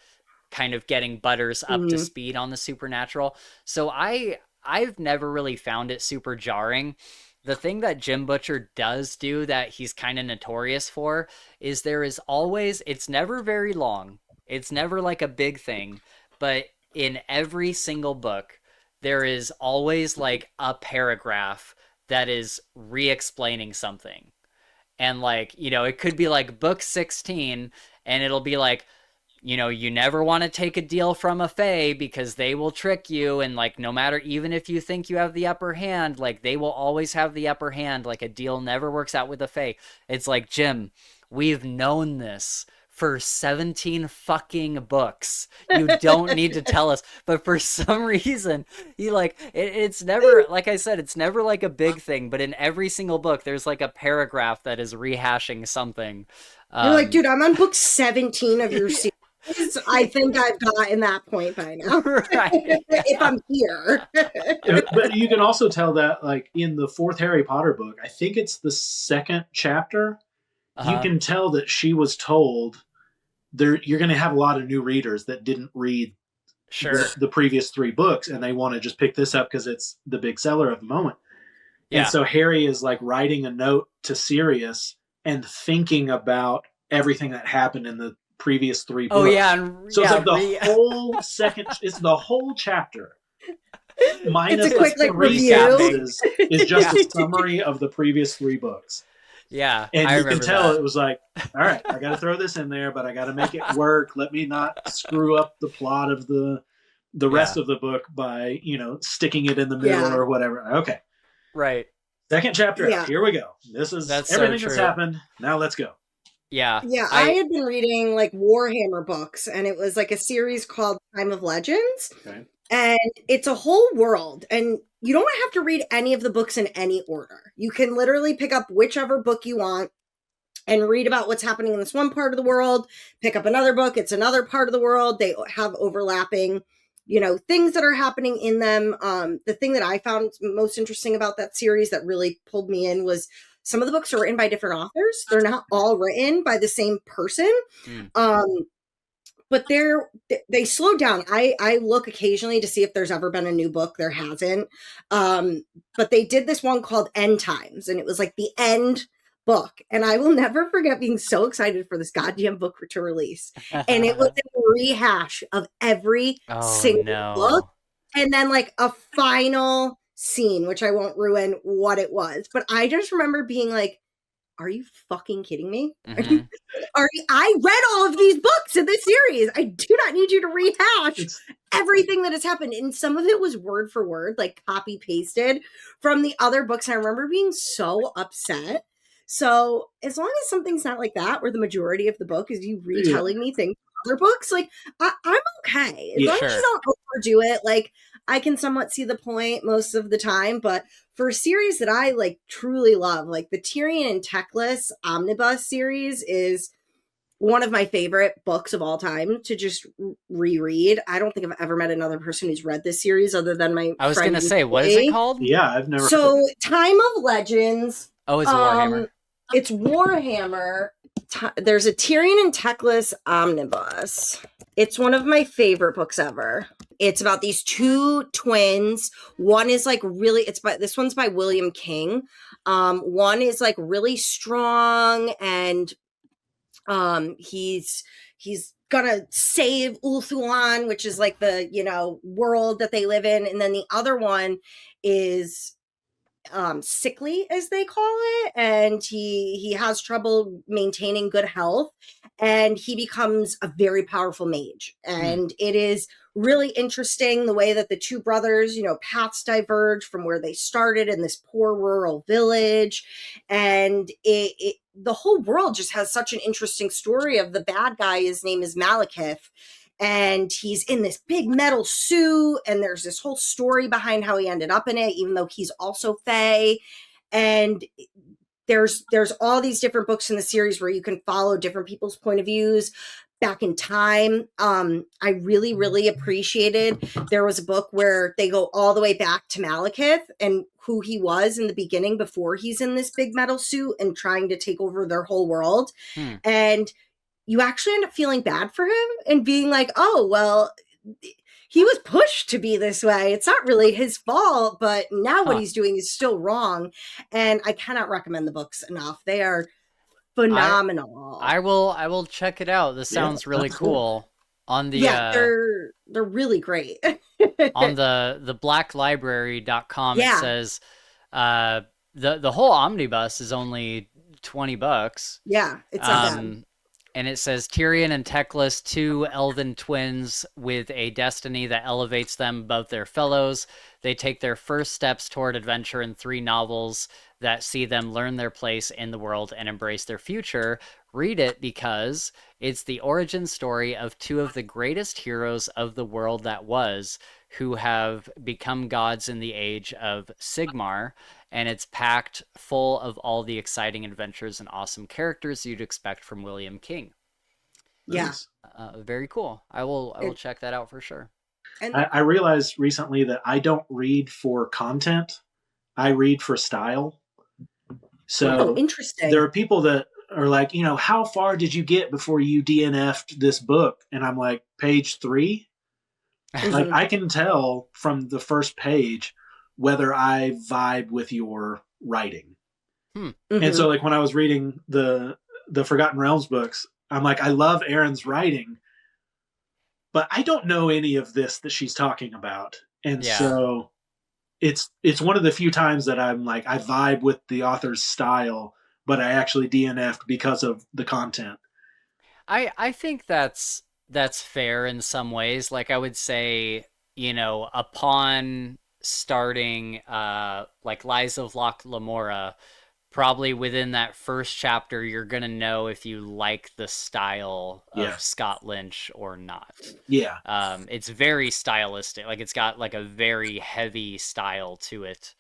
kind of getting Butters up to speed on the supernatural. So I've never really found it super jarring. The thing that Jim Butcher does do that he's kind of notorious for is there is always, it's never very long. It's never like a big thing, but in every single book, there is always like a paragraph that is re-explaining something. And like, it could be like book 16 and it'll be like, you never want to take a deal from a fae because they will trick you. And like, no matter, even if you think you have the upper hand, like they will always have the upper hand. Like a deal never works out with a fae. It's like, Jim, we've known this for 17 fucking books. You don't need to tell us. But for some reason, it's never, like I said, it's never like a big thing. But in every single book, there's like a paragraph that is rehashing something. You're like, dude, I'm on book 17 of your series. I think I've gotten that point by now. Right. If I'm here. But you can also tell that, like, in the 4th Harry Potter book, I think it's the 2nd chapter, you can tell that she was told you're going to have a lot of new readers that didn't read the previous 3 books, and they want to just pick this up because it's the big seller of the moment. Yeah. And so Harry is, like, writing a note to Sirius and thinking about everything that happened in the previous 3 books. Oh yeah, so it's like the whole second. It's the whole chapter. Minus it's a quick the review. Is just a summary of the previous 3 books. Yeah, and you can tell it was like, all right, I got to throw this in there, but I got to make it work. Let me not screw up the plot of the rest of the book by sticking it in the middle or whatever. Okay, right. 2nd chapter. Yeah. Here we go. This is everything that's happened. Now let's go. Yeah. Yeah, I had been reading like Warhammer books, and it was like a series called Time of Legends. Okay. And it's a whole world, and you don't have to read any of the books in any order. You can literally pick up whichever book you want and read about what's happening in this one part of the world, pick up another book, it's another part of the world. They have overlapping, things that are happening in them. The thing that I found most interesting about that series that really pulled me in was some of the books are written by different authors. They're not all written by the same person. But they slowed down. I look occasionally to see if there's ever been a new book. There hasn't. But they did this one called End Times, and it was like the end book. And I will never forget being so excited for this goddamn book to release. And it was a rehash of every single book. And then like a final scene, which I won't ruin what it was. But I just remember being like, are you fucking kidding me? I read all of these books in this series. I do not need you to rehash everything that has happened. And some of it was word for word, like copy pasted from the other books. And I remember being so upset. So as long as something's not like that, where the majority of the book is you retelling me things from other books, like I'm okay. As long as you don't overdo it, like I can somewhat see the point most of the time. But for a series that I like truly love, like the Tyrion and Teclis Omnibus series is one of my favorite books of all time to just reread. I don't think I've ever met another person who's read this series other than my I was going to say, what is it called? Yeah, I've never. So Time of Legends. Oh, it's Warhammer. It's Warhammer. There's a Tyrion and Teclis Omnibus. It's one of my favorite books ever. It's about these 2 twins. One is like really, this one's by William King. One is like really strong and he's gonna save Ulthuan, which is like the, world that they live in. And then the other one is sickly, as they call it, and he has trouble maintaining good health, and he becomes a very powerful mage. And it is really interesting the way that the 2 brothers, paths diverge from where they started in this poor rural village, and the whole world just has such an interesting story of the bad guy. His name is Malekith, and he's in this big metal suit, and there's this whole story behind how he ended up in it, even though he's also Fae. And there's all these different books in the series where you can follow different people's point of views. back in time. I really, really appreciated, there was a book where they go all the way back to Malekith and who he was in the beginning before he's in this big metal suit and trying to take over their whole world. And you actually end up feeling bad for him and being like, oh, well, he was pushed to be this way. It's not really his fault, but now what he's doing is still wrong. And I cannot recommend the books enough. They are phenomenal. I will check it out. This sounds really cool. On the they're really great. On the blacklibrary.com it says the whole omnibus is only $20. Yeah, it's not bad. And it says Tyrion and Teclis, 2 elven twins with a destiny that elevates them above their fellows. They take their first steps toward adventure in 3 novels that see them learn their place in the world and embrace their future. Read it because it's the origin story of 2 of the greatest heroes of the world that was, who have become gods in the age of Sigmar, and it's packed full of all the exciting adventures and awesome characters you'd expect from William King. Yeah. Very cool. I will check that out for sure. And I realized recently that I don't read for content. I read for style. So interesting. There are people that are like, how far did you get before you DNF'd this book? And I'm like, page 3. Like, I can tell from the first page whether I vibe with your writing. And so, like, when I was reading the Forgotten Realms books, I'm like, I love Erin's writing, but I don't know any of this that she's talking about. And so it's one of the few times that I'm like, I vibe with the author's style, but I actually DNF'd because of the content. I think that's fair in some ways. Like, I would say, upon starting like Lies of Locke Lamora, probably within that first chapter, you're going to know if you like the style of Scott Lynch or not. Yeah. It's very stylistic. Like, it's got like a very heavy style to it.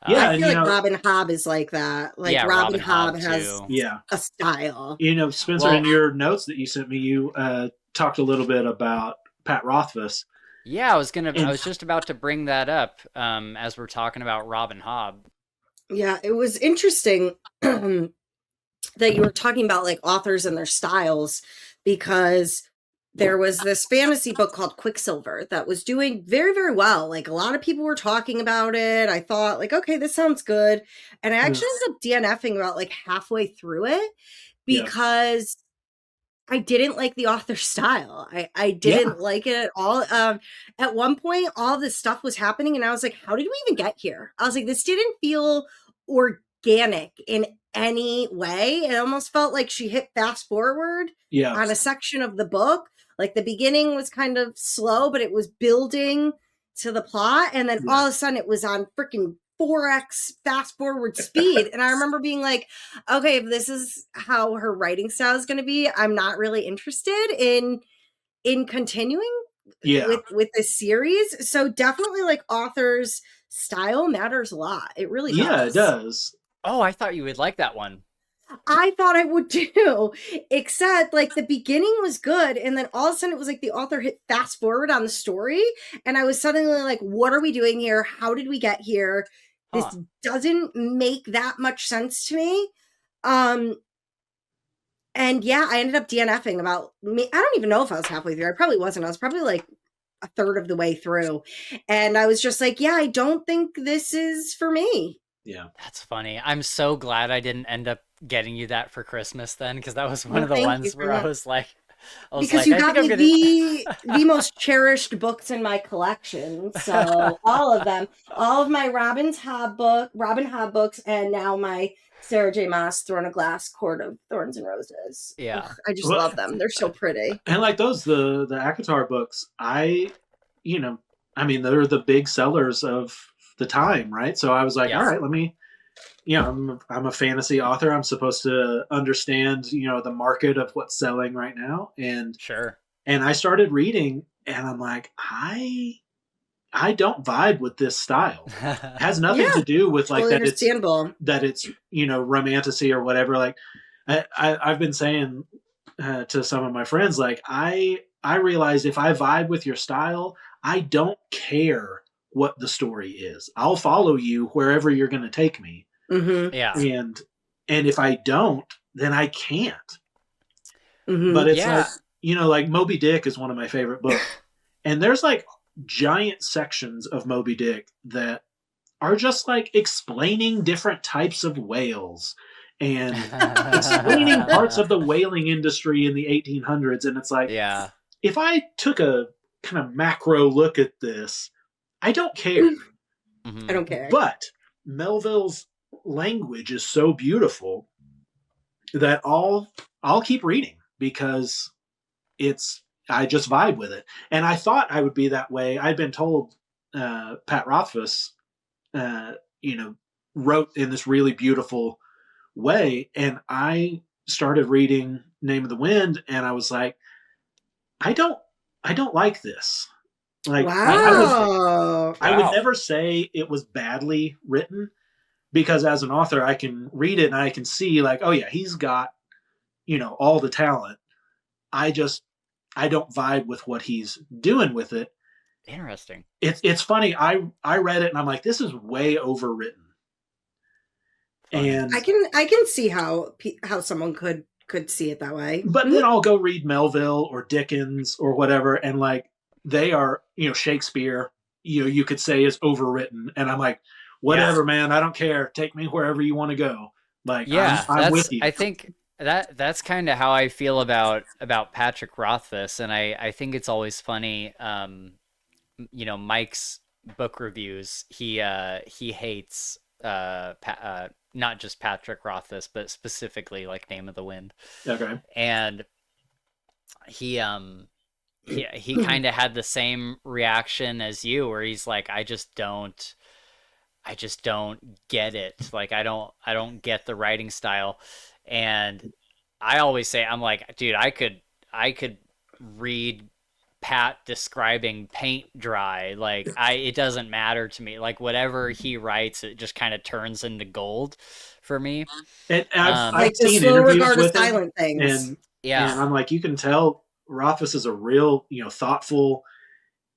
I feel like Robin Hobb is like that. Like, Robin Hobb has a style. Spencer, in your notes that you sent me, you talked a little bit about Pat Rothfuss. Yeah, I was just about to bring that up as we're talking about Robin Hobb. Yeah, it was interesting that you were talking about like authors and their styles, because there was this fantasy book called Quicksilver that was doing very, very well. Like, a lot of people were talking about it. I thought, like, okay, this sounds good. And I actually ended up DNFing about like halfway through it because I didn't like the author's style. I didn't like it at all. At one point, all this stuff was happening and I was like, how did we even get here? I was like, this didn't feel organic in any way. It almost felt like she hit fast forward on a section of the book. Like, the beginning was kind of slow, but it was building to the plot. And then all of a sudden it was on freaking 4x fast forward speed. And I remember being like, okay, if this is how her writing style is going to be, I'm not really interested in continuing with this series. So definitely, like, author's style matters a lot. It really does. Yeah, it does. Oh, I thought you would like that one. I thought I would too, except like the beginning was good. And then all of a sudden it was like the author hit fast forward on the story. And I was suddenly like, what are we doing here? How did we get here? This doesn't make that much sense to me. And yeah, I ended up DNFing about me. I don't even know if I was halfway through. I probably wasn't. I was probably like a third of the way through. And I was just like, yeah, I don't think this is for me. Yeah. That's funny. I'm so glad I didn't end up getting you that for Christmas then, because that was one of the ones where I was like, because you got me the most cherished books in my collection. So all of them, all of my Robin Hobb books, and now my Sarah J. Maas Throne of Glass, Court of Thorns and Roses. Yeah. Ugh, I just love them. They're so pretty. And like those, the ACOTAR books, they're the big sellers of the time, right? So I was like, all right, let me, I'm a fantasy author. I'm supposed to understand, the market of what's selling right now. And sure. And I started reading and I'm like, I don't vibe with this style. It has nothing to do with like that it's romantasy or whatever. Like I've been saying to some of my friends, like I realize if I vibe with your style, I don't care what the story is. I'll follow you wherever you're going to take me. Mm-hmm. Yeah. And if I don't, then I can't. Mm-hmm. But it's Yeah. like, you know, like Moby Dick is one of my favorite books. And there's like giant sections of Moby Dick that are just like explaining different types of whales and explaining parts of the whaling industry in the 1800s. And it's like, Yeah. if I took a kind of macro look at this, I don't care. I don't care. But Melville's language is so beautiful that I'll keep reading because I just vibe with it. And I thought I would be that way. I'd been told Pat Rothfuss, you know, wrote in this really beautiful way, and I started reading Name of the Wind, and I was like, I don't like this. Like, wow. I would never say it was badly written, because as an author, I can read it and I can see like, oh yeah, he's got, you know, all the talent. I don't vibe with what he's doing with it. Interesting. It's funny. I read it and I'm like, this is way overwritten. And I can see how someone could see it that way. But then I'll go read Melville or Dickens or whatever, and like they are, you know, Shakespeare, you know, you could say is overwritten, and I'm like, whatever, man, I don't care. Take me wherever you want to go. Like, yeah, I'm with you. I think that's kind of how I feel about Patrick Rothfuss, and I think it's always funny. You know, Mike's book reviews, he hates not just Patrick Rothfuss, but specifically like Name of the Wind. Okay. And he kind of had the same reaction as you, where he's like, I just don't get it. Like, I don't get the writing style. And I always say, I'm like, dude, I could read Pat describing paint dry. Like, it doesn't matter to me. Like, whatever he writes, it just kind of turns into gold for me. And I've like seen the slow interviews regard with of silent him, things. and I'm like, you can tell Rothfuss is a real, you know, thoughtful,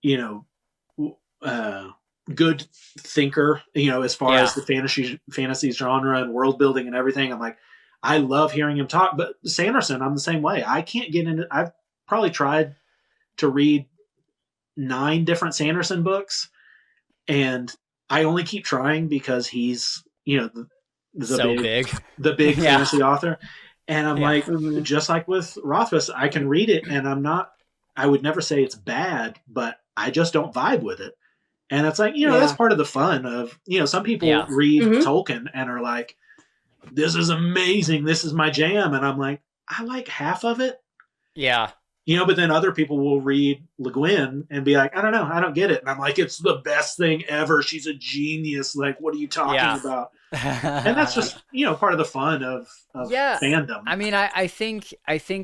you know, good thinker, you know, as far as the fantasy genre and world building and everything. I'm like, I love hearing him talk. But Sanderson, I'm the same way. I can't get into. I've probably tried to read 9 different Sanderson books, and I only keep trying because he's, you know, the big fantasy author. And I'm like, just like with Rothfuss, I can read it, and I would never say it's bad, but I just don't vibe with it. And it's like, you know, that's part of the fun of, you know, some people read Tolkien and are like, this is amazing, this is my jam. And I'm like, I like half of it. Yeah. You know, but then other people will read Le Guin and be like, I don't know, I don't get it. And I'm like, it's the best thing ever. She's a genius. Like, what are you talking about? And that's just, you know, part of the fun of fandom. I mean, I think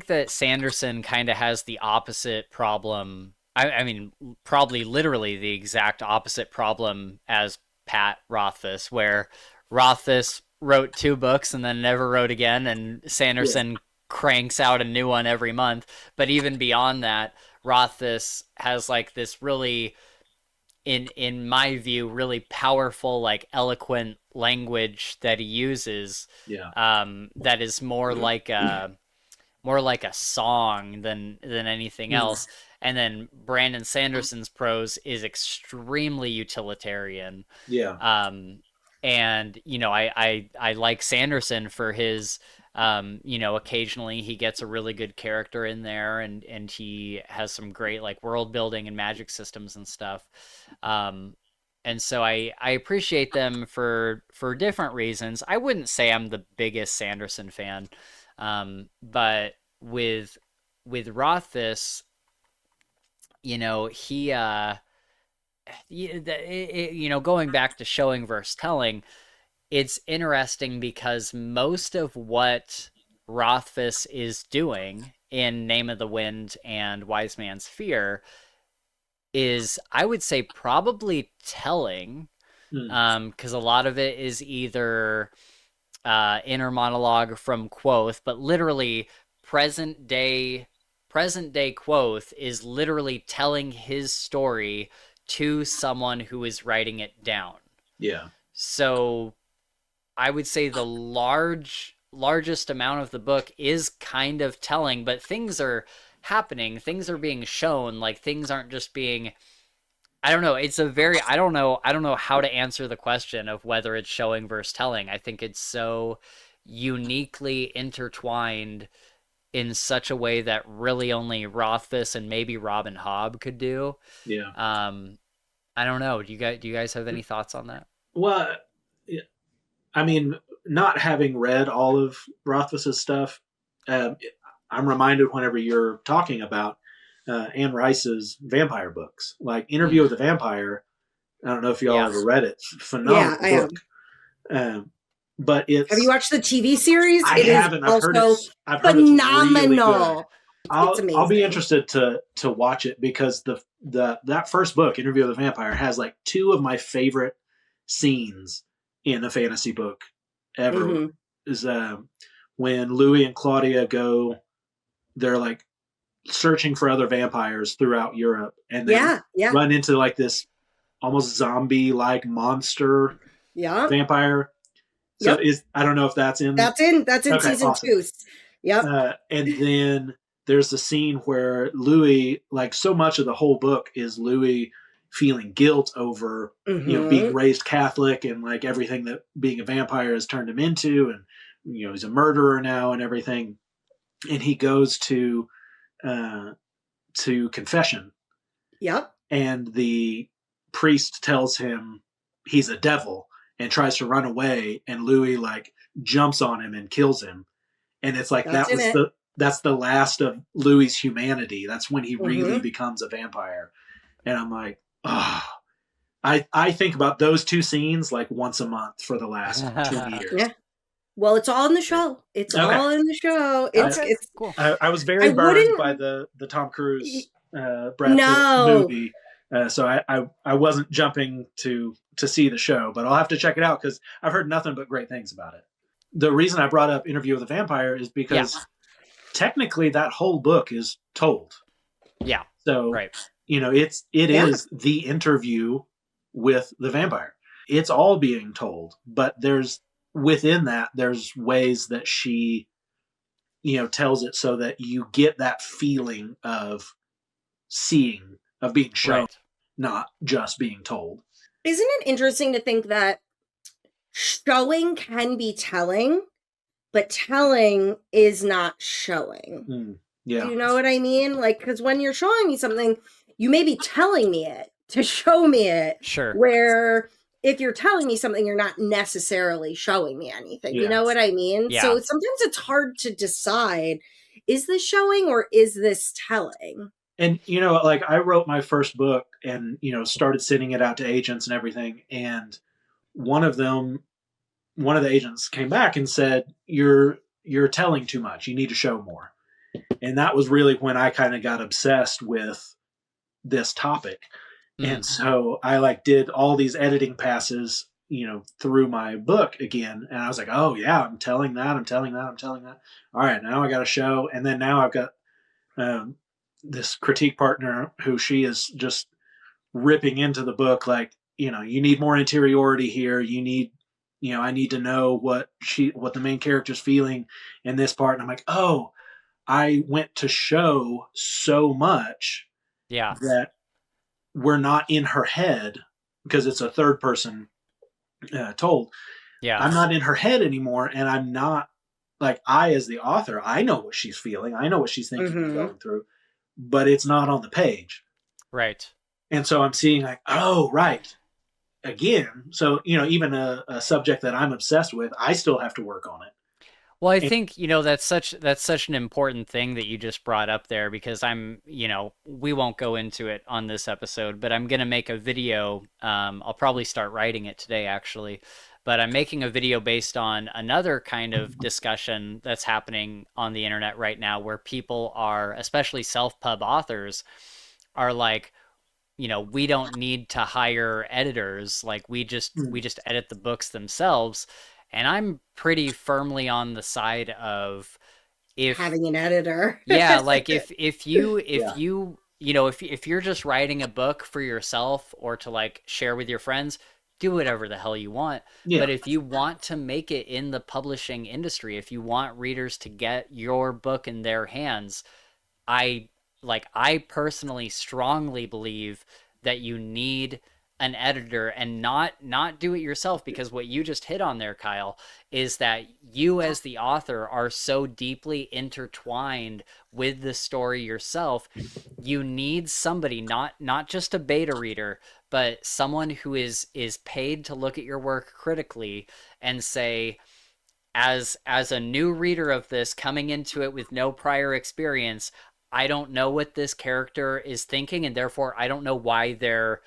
that Sanderson kind of has the opposite problem. I mean, probably literally the exact opposite problem as Pat Rothfuss, where Rothfuss wrote 2 books and then never wrote again, and Sanderson cranks out a new one every month. But even beyond that, Rothfuss has like this really, in my view, really powerful, like eloquent language that he uses. That is more like a song than anything else. And then Brandon Sanderson's prose is extremely utilitarian. And you know, I like Sanderson for his you know, occasionally he gets a really good character in there, and he has some great like world building and magic systems and stuff. And so I appreciate them for different reasons. I wouldn't say I'm the biggest Sanderson fan, but with Rothfuss, you know, he you know, going back to showing versus telling, it's interesting because most of what Rothfuss is doing in Name of the Wind and Wise Man's Fear is, I would say, probably telling, because a lot of it is either inner monologue from Quoth, but literally present day Quoth is literally telling his story to someone who is writing it down. Yeah. So I would say the largest amount of the book is kind of telling, but things are happening, things are being shown, like things aren't just being, I don't know, it's a very, I don't know how to answer the question of whether it's showing versus telling. I think it's so uniquely intertwined in such a way that really only Rothfuss and maybe Robin Hobb could do. Yeah. I don't know. Do you guys have any thoughts on that? Well, I mean, not having read all of Rothfuss's stuff, I'm reminded whenever you're talking about Anne Rice's vampire books, like Interview with the Vampire. I don't know if y'all ever read it. Phenomenal book. But it's. Have you watched the TV series? I haven't. I've heard it's phenomenal. It's amazing. I'll be interested to watch it because that first book, Interview with the Vampire, has like two of my favorite scenes in a fantasy book ever. Mm-hmm. Is when Louis and Claudia go, they're like searching for other vampires throughout Europe, and they run into like this almost zombie-like monster vampire. So I don't know if that's in. That's in season 2. Yep. And then there's the scene where Louis, like so much of the whole book is Louis feeling guilt over being raised Catholic and like everything that being a vampire has turned him into, and he's a murderer now and everything. And he goes to confession. Yep. And the priest tells him he's a devil and tries to run away, and Louis like jumps on him and kills him. And it's like that's the last of Louis's humanity. That's when he really becomes a vampire. And I'm like, I think about those two scenes like once a month for the last 20 years. Yeah. Well, it's all in the show. It's all in the show. It's cool. I was very burned by the Tom Cruise Brad Pitt movie. So I wasn't jumping to see the show, but I'll have to check it out because I've heard nothing but great things about it. The reason I brought up Interview with a Vampire is because technically that whole book is told. Yeah. So it is the interview with the vampire. It's all being told, but within that there's ways that she tells it so that you get that feeling of seeing, of being shown, not just being told. Isn't it interesting to think that showing can be telling, but telling is not showing? Yeah. Do you know what I mean? Like, because when you're showing me something, you may be telling me it to show me it. Sure. Where if you're telling me something, you're not necessarily showing me anything. You know what I mean? Yeah. So sometimes it's hard to decide, is this showing or is this telling? And, like I wrote my first book and, started sending it out to agents and everything. And one of the agents came back and said, you're telling too much. You need to show more. And that was really when I kind of got obsessed with this topic. And so I did all these editing passes, through my book again. And I was like, oh yeah, I'm telling that. All right, now I got a show. And then now I've got, this critique partner who she is just ripping into the book. Like, you need more interiority here. You need, I need to know what the main character's feeling in this part. And I'm like, oh, I went to show so much that we're not in her head because it's a third person told. Yeah. I'm not in her head anymore. And I'm not like, I, as the author, I know what she's feeling. I know what she's thinking and going through, but it's not on the page. Right. And so I'm seeing like, oh, right. Again. So, even a subject that I'm obsessed with, I still have to work on it. Well, I think, that's such an important thing that you just brought up there, because we won't go into it on this episode, but I'm going to make a video. I'll probably start writing it today, actually, but I'm making a video based on another kind of discussion that's happening on the internet right now, where people are, especially self-pub authors, are like, we don't need to hire editors. Like we just edit the books themselves. And I'm pretty firmly on the side of if having an editor. Yeah, like if you're just writing a book for yourself or to like share with your friends, do whatever the hell you want. Yeah. But if you want to make it in the publishing industry, if you want readers to get your book in their hands, I personally strongly believe that you need an editor, and not do it yourself, because what you just hit on there, Kyle, is that you as the author are so deeply intertwined with the story yourself. You need somebody, not just a beta reader, but someone who is paid to look at your work critically and say, as a new reader of this coming into it with no prior experience, I don't know what this character is thinking, and therefore I don't know why they're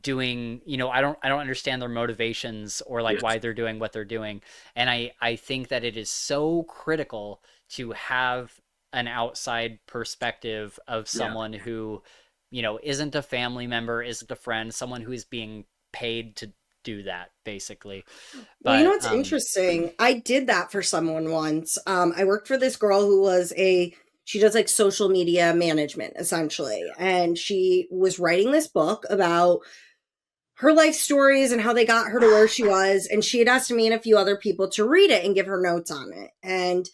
doing, I don't understand their motivations, or like why they're doing what they're doing. And I think that it is so critical to have an outside perspective of someone who, isn't a family member, isn't a friend, someone who is being paid to do that, basically. But, well, you know what's interesting? I did that for someone once. I worked for this girl who was she does like social media management, essentially. And she was writing this book about her life stories and how they got her to where she was. And she had asked me and a few other people to read it and give her notes on it. And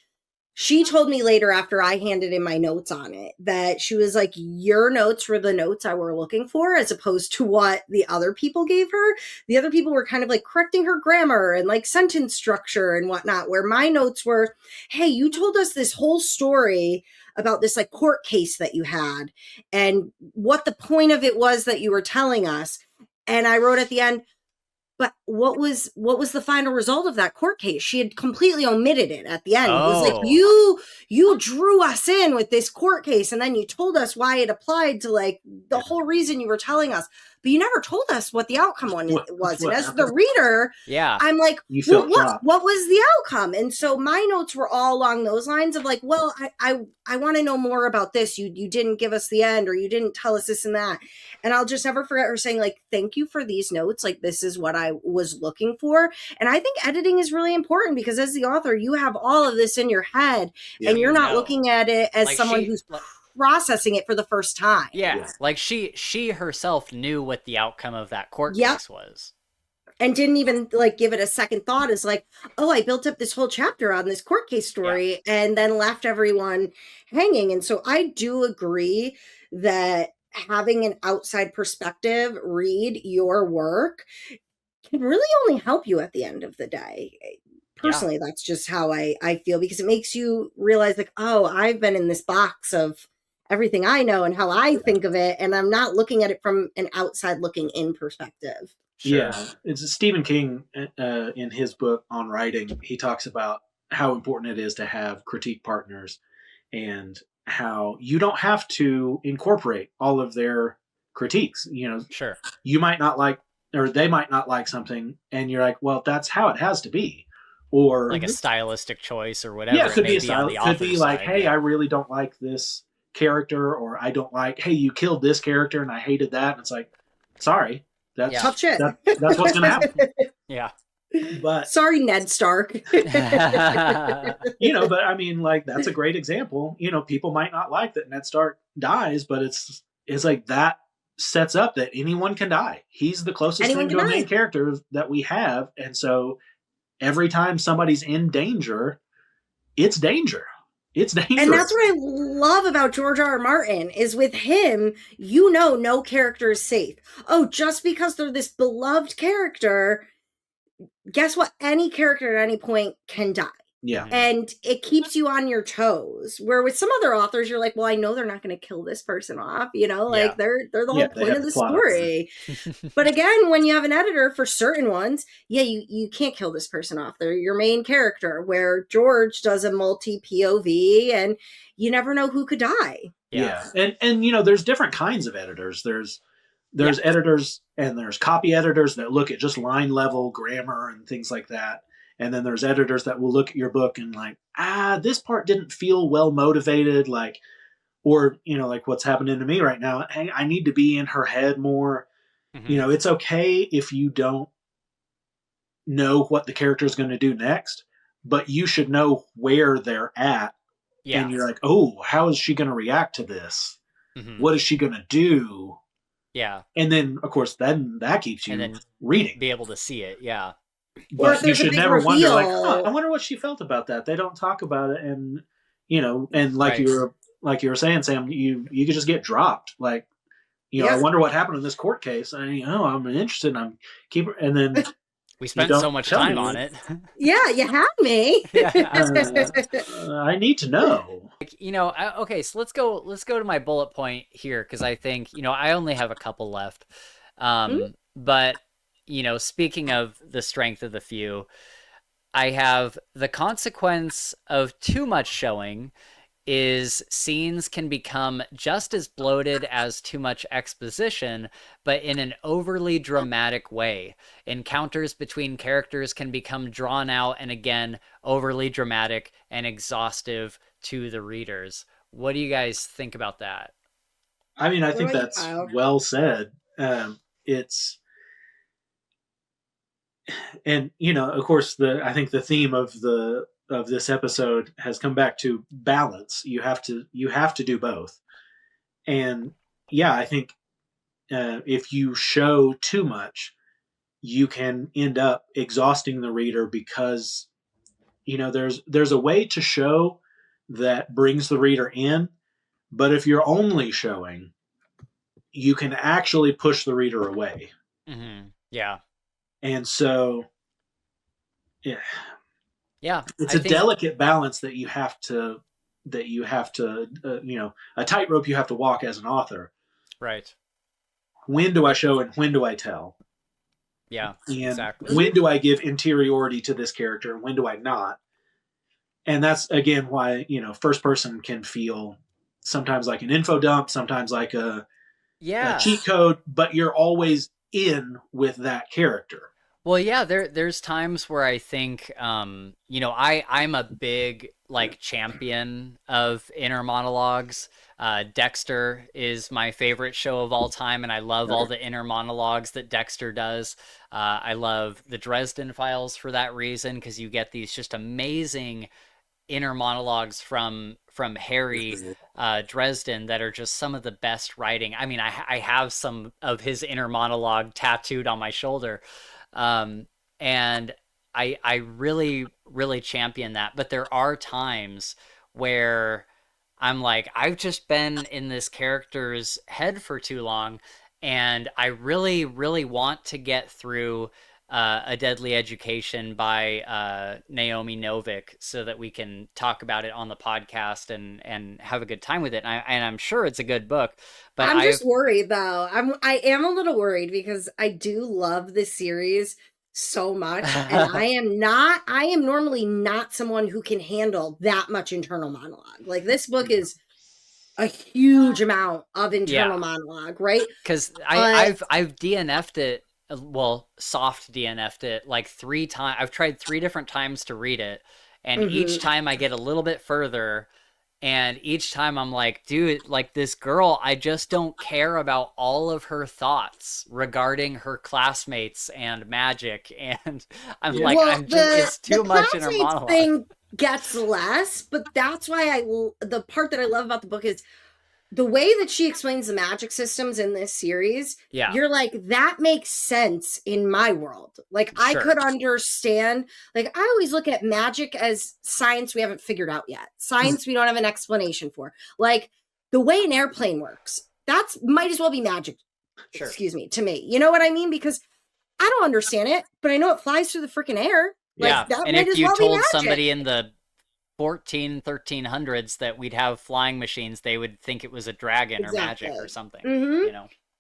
she told me later, after I handed in my notes on it, that she was like, your notes were the notes I were looking for, as opposed to what the other people gave her. The other people were kind of like correcting her grammar and like sentence structure and whatnot, where my notes were, hey, you told us this whole story about this like court case that you had and what the point of it was that you were telling us. And I wrote at the end, but what was the final result of that court case? She had completely omitted it at the end. It was like, you drew us in with this court case, and then you told us why it applied to like the whole reason you were telling us, but you never told us what the outcome was. And as the reader, I'm like, well, what was the outcome? And so my notes were all along those lines of like, well, I want to know more about this. You didn't give us the end, or you didn't tell us this and that. And I'll just never forget her saying like, thank you for these notes. Like, this is what I was looking for. And I think editing is really important, because as the author, you have all of this in your head, and you're not looking at it as like someone who's processing it for the first time. Like she herself knew what the outcome of that court case was, and didn't even like give it a second thought. Is like, oh, I built up this whole chapter on this court case story and then left everyone hanging. And so I do agree that having an outside perspective read your work can really only help you at the end of the day. Personally, that's just how I feel, because it makes you realize like, oh, I've been in this box of everything I know and how I think of it, and I'm not looking at it from an outside looking in perspective. Sure. Yeah, it's Stephen King in his book on writing. He talks about how important it is to have critique partners, and how you don't have to incorporate all of their critiques. Sure, you might not like, or they might not like something, and you're like, well, that's how it has to be. Or like a stylistic choice or whatever. Yeah, it could be could be like, hey, I really don't like this character, or I don't like, hey, you killed this character and I hated that. And it's like, sorry, that's tough shit. That's what's gonna happen. But sorry, Ned Stark. But I mean, like, that's a great example. People might not like that Ned Stark dies, but it's like that sets up that anyone can die. He's the closest thing to a main character that we have, and so every time somebody's in danger, it's danger. It's dangerous. And that's what I love about George R.R. Martin, is with him, no character is safe. Oh, just because they're this beloved character, guess what? Any character at any point can die. Yeah. And it keeps you on your toes. Where with some other authors, you're like, well, I know they're not going to kill this person off. They're the whole point of the story. But again, when you have an editor for certain ones, you can't kill this person off. They're your main character, where George does a multi-POV and you never know who could die. Yeah. And there's different kinds of editors. There's editors, and there's copy editors that look at just line level grammar and things like that. And then there's editors that will look at your book and like, this part didn't feel well motivated, like, or, like what's happening to me right now. Hey, I need to be in her head more. Mm-hmm. It's okay if you don't know what the character is going to do next, but you should know where they're at Yeah. And you're like, oh, how is she going to react to this? Mm-hmm. What is she going to do? Yeah. And then, of course, then that keeps you reading. Be able to see it. Yeah. But you should never wonder, like, reveal. I wonder what she felt about that. They don't talk about it. And, and like Right. you were saying, Sam, you could just get dropped. Like, I wonder what happened in this court case. I'm interested. And then we spent so much time on it. Yeah, you had me. I need to know. Okay, so let's go to my bullet point here, because I think I only have a couple left. But speaking of the strength of the few, I have the consequence of too much showing is scenes can become just as bloated as too much exposition, but in an overly dramatic way. Encounters between characters can become drawn out and, again, overly dramatic and exhaustive to the readers. What do you guys think about that? I mean, I think that's well said. It's, and of course, I think the theme of this episode has come back to balance. You have to do both. And yeah, I think if you show too much, you can end up exhausting the reader, because there's a way to show that brings the reader in, but if you're only showing, you can actually push the reader away. Mm-hmm. Yeah. And so, yeah, it's a delicate balance that you have to, a tightrope you have to walk as an author. Right. When do I show and when do I tell? Yeah, and exactly. When do I give interiority to this character and when do I not? And that's, again, why, first person can feel sometimes like an info dump, sometimes like a cheat code, but you're always in with that character. Well, yeah, there's times where I think, I'm a big champion of inner monologues. Dexter is my favorite show of all time, and I love all the inner monologues that Dexter does. I love the Dresden Files for that reason, because you get these just amazing inner monologues from Harry Dresden that are just some of the best writing. I mean, I have some of his inner monologue tattooed on my shoulder. And I really, really champion that. But there are times where I'm like, I've just been in this character's head for too long, and I really, really want to get through A Deadly Education by Naomi Novik, so that we can talk about it on the podcast and have a good time with it. And I'm sure it's a good book. But I'm just worried, though. I am a little worried, because I do love this series so much, and I am normally not someone who can handle that much internal monologue. Like, this book is a huge amount of internal monologue, right? Because I've DNF'd it. Well, soft DNF'd it like 3 times. I've tried 3 different times to read it, and each time I get a little bit further, and each time I'm like, dude, like, this girl, I just don't care about all of her thoughts regarding her classmates and magic, and I'm like, it's too much in her monologue. The thing gets less, but that's why the part that I love about the book is the way that she explains the magic systems in this series. You're like, that makes sense in my world. Like, I could understand. Like, I always look at magic as science we haven't figured out yet. Science we don't have an explanation for. Like, the way an airplane works, that's might as well be magic. Excuse me, to me. You know what I mean? Because I don't understand it, but I know it flies through the freaking air. Like, that and if you told somebody in the 1300s that we'd have flying machines, they would think it was a dragon or magic or something.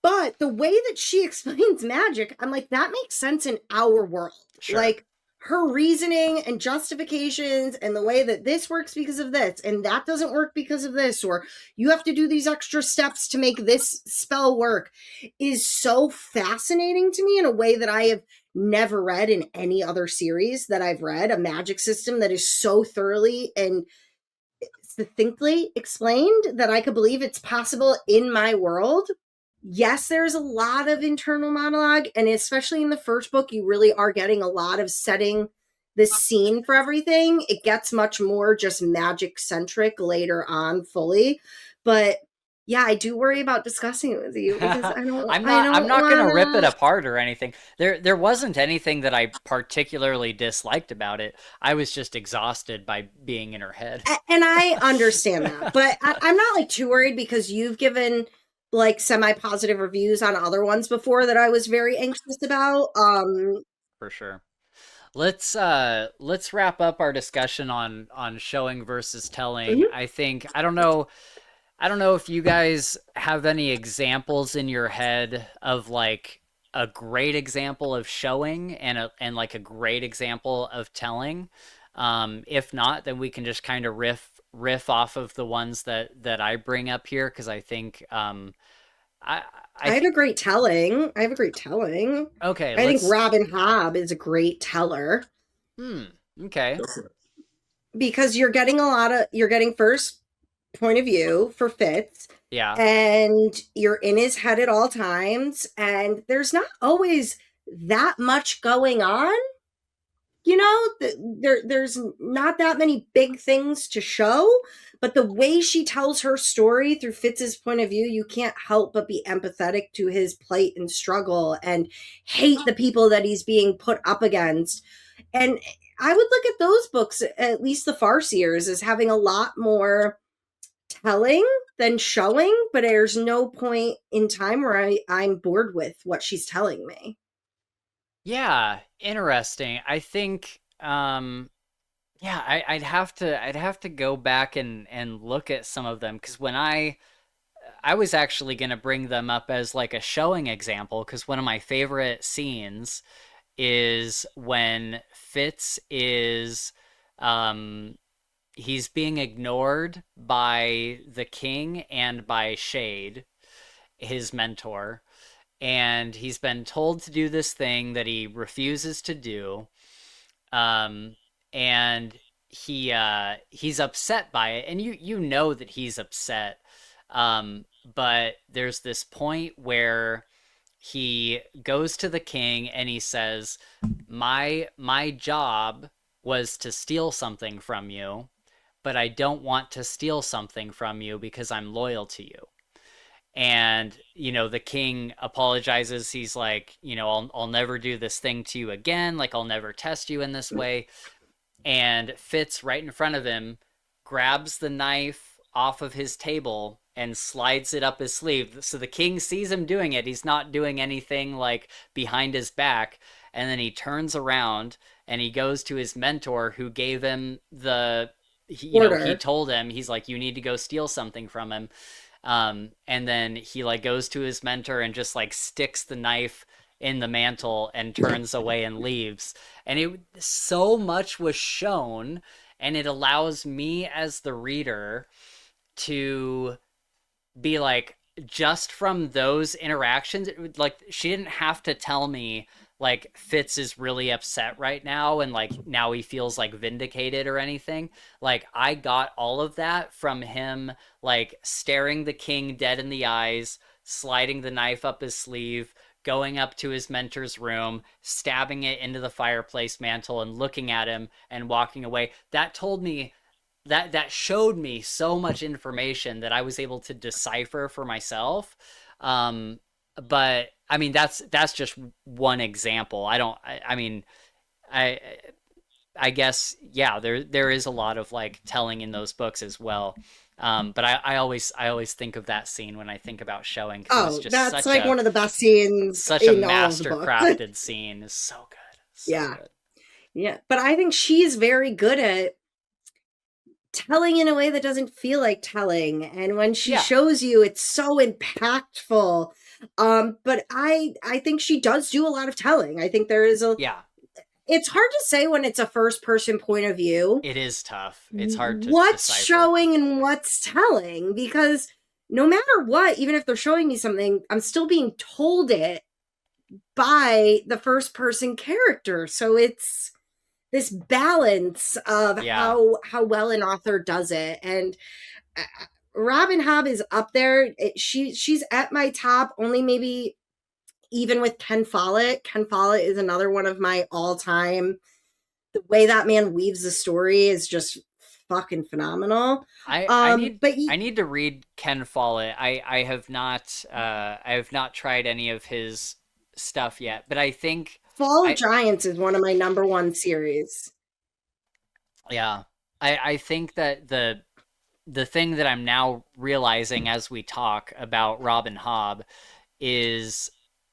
But the way that she explains magic, I'm like, that makes sense in our world. Like, her reasoning and justifications and the way that this works because of this and that doesn't work because of this, or you have to do these extra steps to make this spell work, is so fascinating to me in a way that I have never read in any other series that I've read. A magic system that is so thoroughly and succinctly explained that I could believe it's possible in my world. Yes, there's a lot of internal monologue, and especially in the first book, you really are getting a lot of setting this scene for everything. It gets much more just magic centric later on fully. But yeah, I do worry about discussing it with you because I'm not gonna rip it apart or anything. There wasn't anything that I particularly disliked about it. I was just exhausted by being in her head. And I understand that. But I'm not like too worried because you've given like semi-positive reviews on other ones before that I was very anxious about. For sure. Let's wrap up our discussion on showing versus telling. Mm-hmm. I don't know if you guys have any examples in your head of like a great example of showing and like a great example of telling. If not, then we can just kind of riff off of the ones that I bring up here, because I think I have a great telling. Okay, I think Robin Hobb is a great teller. Okay. Because you're getting first point of view for Fitz. Yeah. And you're in his head at all times, and there's not always that much going on. You know, there's not that many big things to show, but the way she tells her story through Fitz's point of view, you can't help but be empathetic to his plight and struggle and hate the people that he's being put up against. And I would look at those books, at least the Farseers, as having a lot more telling than showing, but there's no point in time where I'm bored with what she's telling me. Yeah, interesting. I think yeah, I'd have to go back and look at some of them, because when I was actually going to bring them up as like a showing example, because one of my favorite scenes is when Fitz is he's being ignored by the king and by Shade, his mentor, and he's been told to do this thing that he refuses to do, and he's upset by it, and you know that he's upset, but there's this point where he goes to the king and he says, my job was to steal something from you, but I don't want to steal something from you because I'm loyal to you. And, you know, the king apologizes. He's like, you know, I'll never do this thing to you again. Like, I'll never test you in this way. And Fitz, right in front of him, grabs the knife off of his table and slides it up his sleeve. So the king sees him doing it. He's not doing anything like behind his back. And then he turns around and he goes to his mentor, who gave him he told him, he's like, you need to go steal something from him. And then he like goes to his mentor and just like sticks the knife in the mantle and turns away and leaves. And so much was shown, and it allows me as the reader to be like, just from those interactions, like, she didn't have to tell me like Fitz is really upset right now and like now he feels like vindicated or anything. Like, I got all of that from him, like staring the king dead in the eyes, sliding the knife up his sleeve, going up to his mentor's room, stabbing it into the fireplace mantle and looking at him and walking away. That told me, that showed me so much information that I was able to decipher for myself. But I mean, that's just one example. I guess, yeah, there is a lot of like telling in those books as well. But I always think of that scene when I think about showing. Oh, just that's like one of the best scenes. Such a master crafted scene. Is so good. So good. Yeah. But I think she's very good at telling in a way that doesn't feel like telling. And when she shows you, it's so impactful. But I think she does do a lot of telling. I think there is it's hard to say when it's a first person point of view. It is tough. It's hard to what's decipher. Showing and what's telling, because no matter what, even if they're showing me something, I'm still being told it by the first person character. So it's this balance of how well an author does it. And Robin Hobb is up there. She's at my top, only maybe even with Ken Follett. Ken Follett is another one of my all-time the way that man weaves the story is just fucking phenomenal. I need to read Ken Follett. I have not tried any of his stuff yet, but I think Fall of Giants is one of my number one series. Yeah. I think that the thing that I'm now realizing as we talk about Robin Hobb is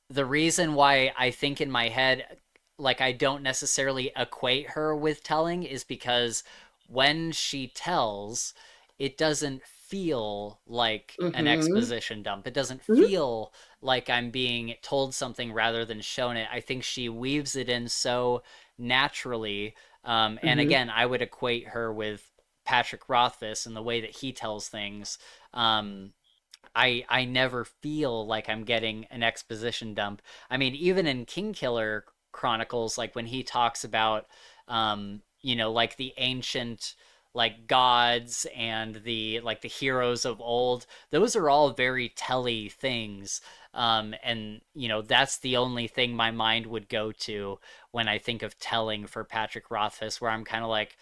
the reason why I think in my head, like, I don't necessarily equate her with telling is because when she tells, it doesn't feel like an exposition dump. It doesn't feel like I'm being told something rather than shown it. I think she weaves it in so naturally. And again, I would equate her with Patrick Rothfuss and the way that he tells things. I never feel like I'm getting an exposition dump. I mean, even in Kingkiller Chronicles, like when he talks about, like the ancient like gods and the like the heroes of old, those are all very telly things. And that's the only thing my mind would go to when I think of telling for Patrick Rothfuss, where I'm kind of like,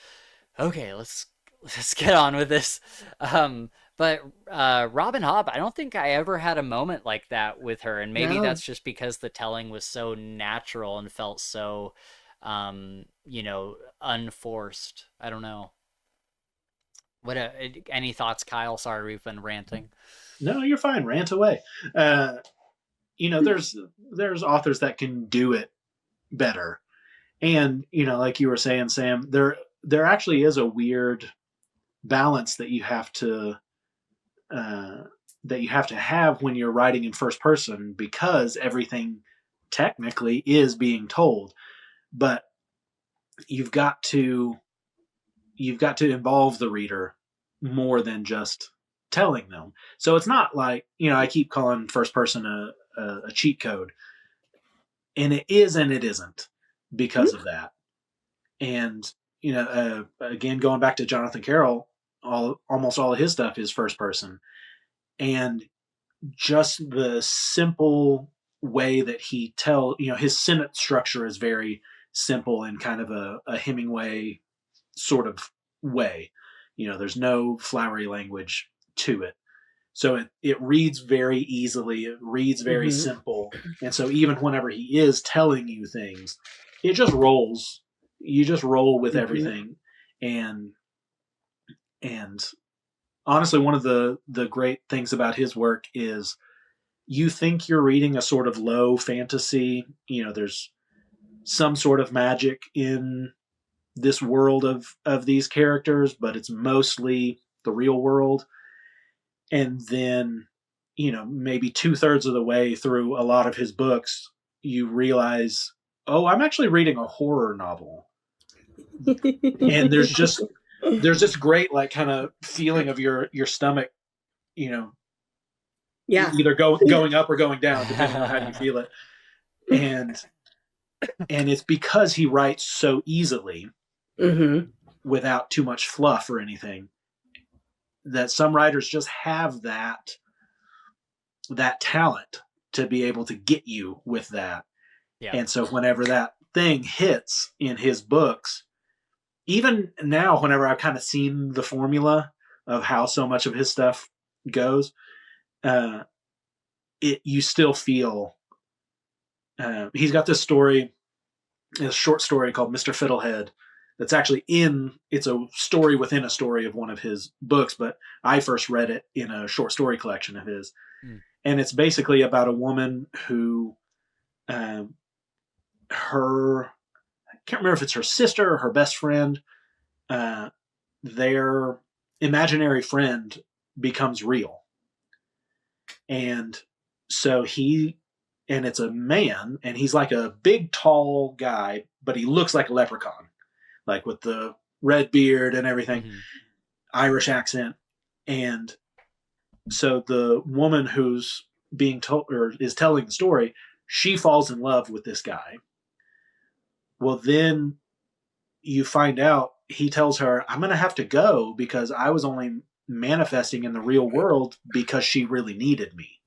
okay, let's get on with this. But Robin Hobb, I don't think I ever had a moment like that with her, and maybe that's just because the telling was so natural and felt so, unforced. I don't know. Any thoughts, Kyle? Sorry, we've been ranting. No, you're fine. Rant away. There's authors that can do it better, and like you were saying, Sam, there actually is a weird balance that you have to have when you're writing in first person, because everything technically is being told, but you've got to involve the reader more than just telling them. So it's not like, I keep calling first person a cheat code, and it is and it isn't because of that. And again, going back to Jonathan Carroll, almost all of his stuff is first person, and just the simple way that he his sentence structure is very simple in kind of a Hemingway sort of way. There's no flowery language to it. So it reads very easily. It reads very simple. And so even whenever he is telling you things, it just rolls. You just roll with everything. And honestly, one of the great things about his work is you think you're reading a sort of low fantasy. There's some sort of magic in this world of these characters, but it's mostly the real world. And then, maybe 2/3 of the way through a lot of his books, you realize, oh, I'm actually reading a horror novel. And there's this great, like, kind of feeling of your stomach, either going up or going down, depending on how you feel it. And it's because he writes so easily, without too much fluff or anything, that some writers just have that talent to be able to get you with that. Yeah. And so whenever that thing hits in his books, even now, whenever I've kind of seen the formula of how so much of his stuff goes, you still feel, he's got this story, a short story called Mr. Fiddlehead, that's actually it's a story within a story of one of his books, but I first read it in a short story collection of his. And it's basically about a woman who, I can't remember if it's her sister or her best friend, their imaginary friend becomes real. And so it's a man, and he's like a big, tall guy, but he looks like a leprechaun, like with the red beard and everything, Irish accent. And so the woman who's being told, or is telling the story, she falls in love with this guy. Well, then you find out he tells her, I'm going to have to go because I was only manifesting in the real world because she really needed me.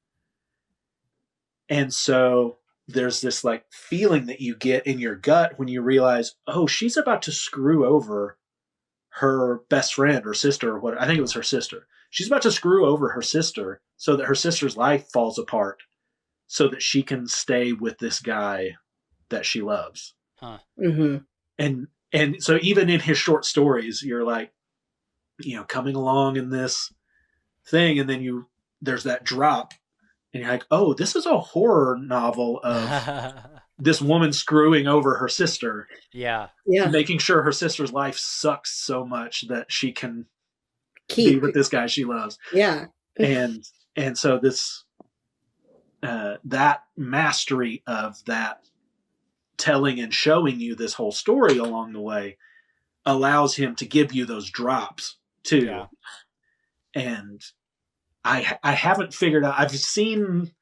And so there's this like feeling that you get in your gut when you realize, oh, she's about to screw over her best friend or sister, or what, I think it was her sister. She's about to screw over her sister so that her sister's life falls apart so that she can stay with this guy that she loves. Huh. Mm-hmm. And so even in his short stories, you're like, coming along in this thing, and then there's that drop, and you're like, oh, this is a horror novel of this woman screwing over her sister. Yeah. Making sure her sister's life sucks so much that she can be with this guy she loves. Yeah. And so this, that mastery of that telling and showing you this whole story along the way allows him to give you those drops too. Yeah. And I haven't figured out, I've seen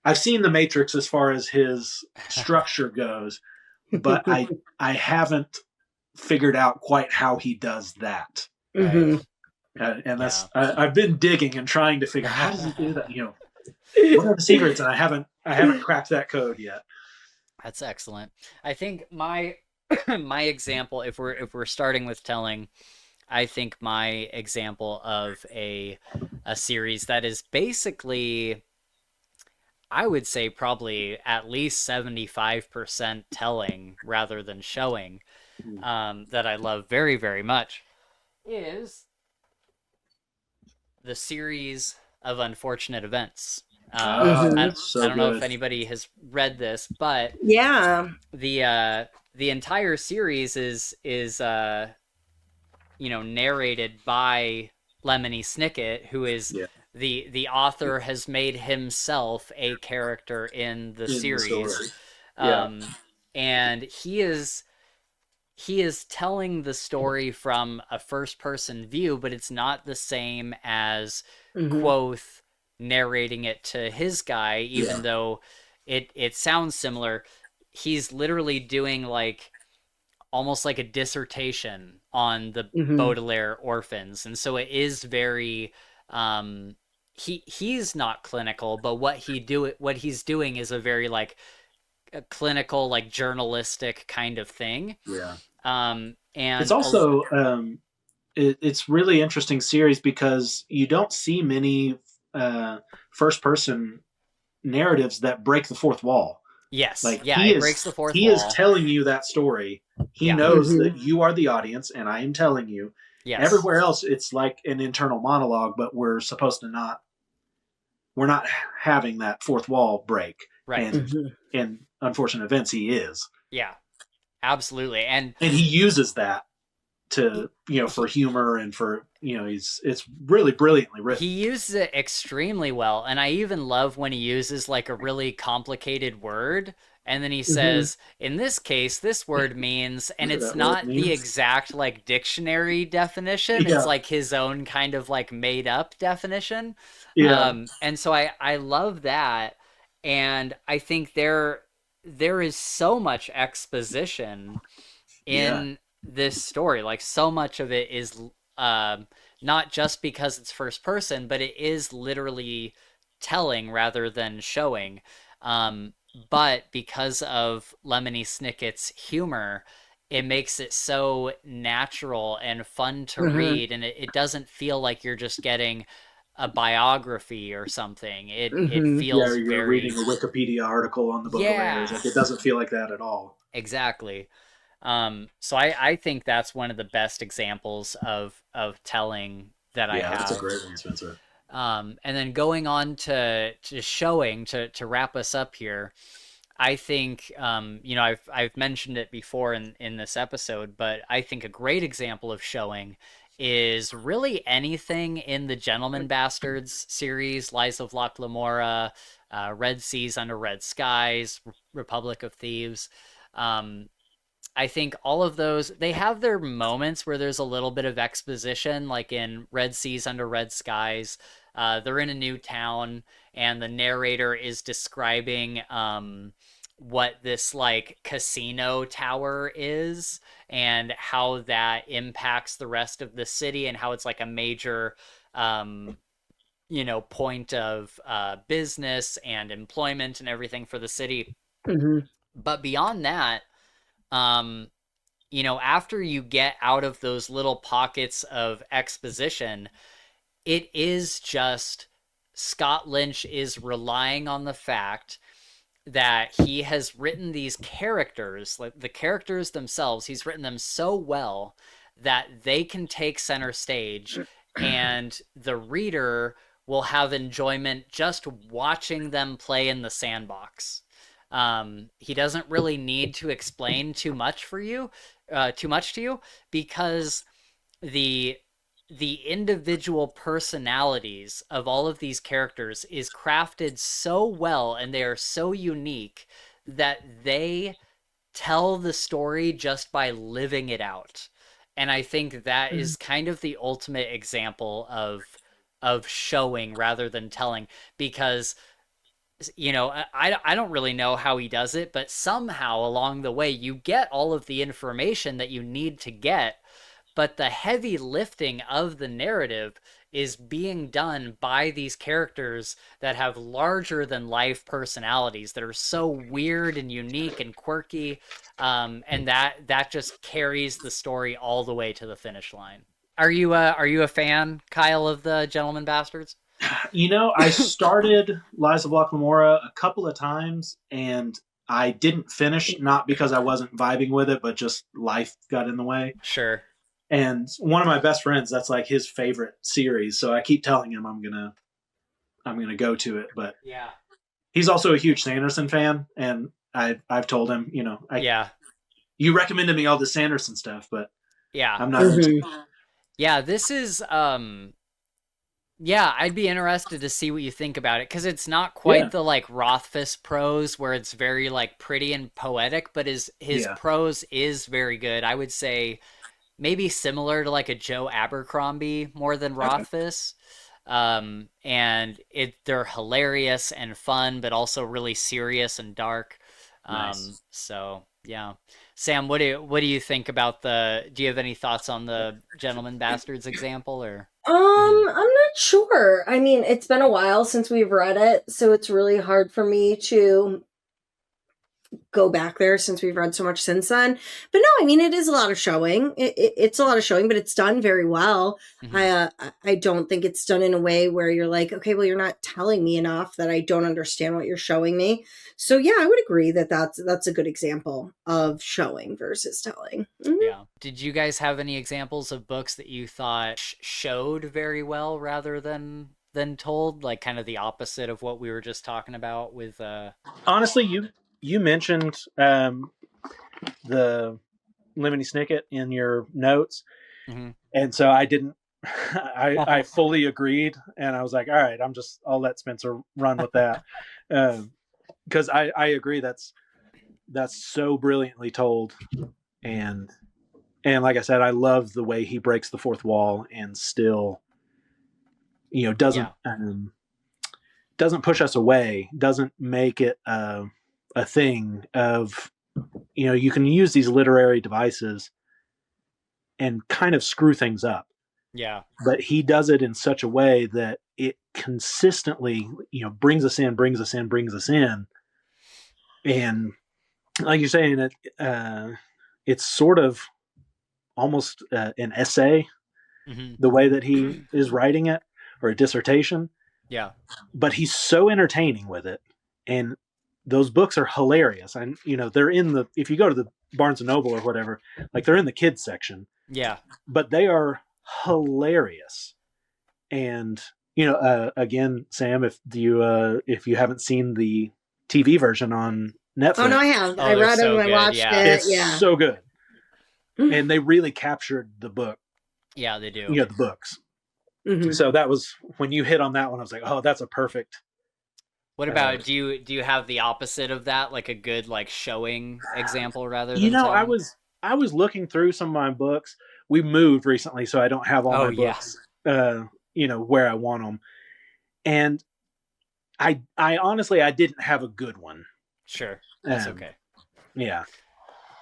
The Matrix as far as his structure goes, but I haven't figured out quite how he does that. Mm-hmm. And that's, I've been digging and trying to figure out, how does he do that? What are the secrets? And I haven't cracked that code yet. That's excellent. I think my example, if we're starting with telling, I think my example of a series that is basically, I would say probably at least 75% telling rather than showing, that I love very, very much, is the series of Unfortunate Events. I don't know if anybody has read this, but yeah, the entire series is narrated by Lemony Snicket, who is the author, has made himself a character in the series. And he is telling the story from a first person view, but it's not the same as Quoth narrating it to his guy, even though it sounds similar. He's literally doing like almost like a dissertation on the Baudelaire orphans, and so it is very he's not clinical, but what he's doing is a very like a clinical, like journalistic kind of thing. And it's also it's really interesting series because you don't see many first person narratives that break the fourth wall. Yes. Like it breaks the fourth wall. He is telling you that story. He knows that you are the audience and I am telling you. Yes. Everywhere else it's like an internal monologue, but we're not having that fourth wall break. Right. And in Unfortunate Events he is. Yeah. Absolutely. And he uses that to for humor and for it's really brilliantly written. He uses it extremely well, and I even love when he uses like a really complicated word and then he says, in this case this word means, and it's not the exact like dictionary definition. It's like his own kind of like made up definition. And so I love that, and I think there is so much exposition in this story. Like so much of it is not just because it's first person, but it is literally telling rather than showing. But because of Lemony Snicket's humor, it makes it so natural and fun to read, and it doesn't feel like you're just getting a biography or something. It feels you're reading a Wikipedia article on the Baudelaires. Like, it doesn't feel like that at all. Exactly. So I think that's one of the best examples of telling that I have. Yeah, that's a great one, Spencer. And then going on to showing, to wrap us up here, I think, I've mentioned it before in this episode, but I think a great example of showing is really anything in the Gentleman Bastards series, Lies of Locke Lamora, Red Seas Under Red Skies, Republic of Thieves. I think all of those, they have their moments where there's a little bit of exposition, like in Red Seas Under Red Skies. They're in a new town, and the narrator is describing what this like casino tower is and how that impacts the rest of the city, and how it's like a major point of business and employment and everything for the city. Mm-hmm. But beyond that, after you get out of those little pockets of exposition, it is just Scott Lynch is relying on the fact that he has written these characters, like the characters themselves, he's written them so well that they can take center stage, and the reader will have enjoyment just watching them play in the sandbox. He doesn't really need to explain too much to you, because the individual personalities of all of these characters is crafted so well, and they are so unique that they tell the story just by living it out. And I think that is kind of the ultimate example of showing rather than telling, because I don't really know how he does it, but somehow along the way you get all of the information that you need to get, but the heavy lifting of the narrative is being done by these characters that have larger than life personalities that are so weird and unique and quirky, and that just carries the story all the way to the finish line. Are you a fan, Kyle, of the Gentleman Bastards? I started Lies of Locke Lamora a couple of times, and I didn't finish, not because I wasn't vibing with it, but just life got in the way. Sure. And one of my best friends, that's like his favorite series, so I keep telling him I'm gonna go to it. But yeah, he's also a huge Sanderson fan, and I've told him, you recommended me all the Sanderson stuff, but yeah, I'm not. Yeah, this is yeah, I'd be interested to see what you think about it, because it's not quite the like Rothfuss prose where it's very like pretty and poetic, but his prose is very good. I would say maybe similar to like a Joe Abercrombie more than Rothfuss. And they're hilarious and fun, but also really serious and dark. Nice. So yeah. Sam, what do you think about do you have any thoughts on the Gentleman Bastards example, or? I'm not sure. I mean, it's been a while since we've read it, so it's really hard for me to go back there since we've read so much since then. But no, I mean, it is a lot of showing. It's a lot of showing, but it's done very well. I don't think it's done in a way where you're like, okay, well, you're not telling me enough that I don't understand what you're showing me. So yeah, I would agree that that's a good example of showing versus telling. Mm-hmm. Yeah. Did you guys have any examples of books that you thought showed very well rather than told, like kind of the opposite of what we were just talking about with Honestly, you mentioned the Lemony Snicket in your notes, and so I didn't. I fully agreed, and I was like, all right, I'll let Spencer run with that, because I agree that's so brilliantly told, and like I said, I love the way he breaks the fourth wall and still, doesn't push us away, doesn't make it a thing of, you can use these literary devices and kind of screw things up. Yeah. But he does it in such a way that it consistently, brings us in. And like you're saying, it's sort of almost an essay, the way that he is writing it, or a dissertation. Yeah. But he's so entertaining with it. And those books are hilarious. And, they're if you go to the Barnes and Noble or whatever, like they're in the kids section. Yeah. But they are hilarious. And, again, Sam, if you haven't seen the TV version on Netflix. Oh, no, I have. I read it and I watched it. It's so good. And they really captured the book. Yeah, they do. The books. So that was, when you hit on that one, I was like, oh, that's a perfect. What about, do you have the opposite of that, like a good like showing example rather than telling? I was looking through some of my books. We moved recently, so I don't have all my books where I want them. And I honestly, I didn't have a good one. Sure. That's okay. Yeah.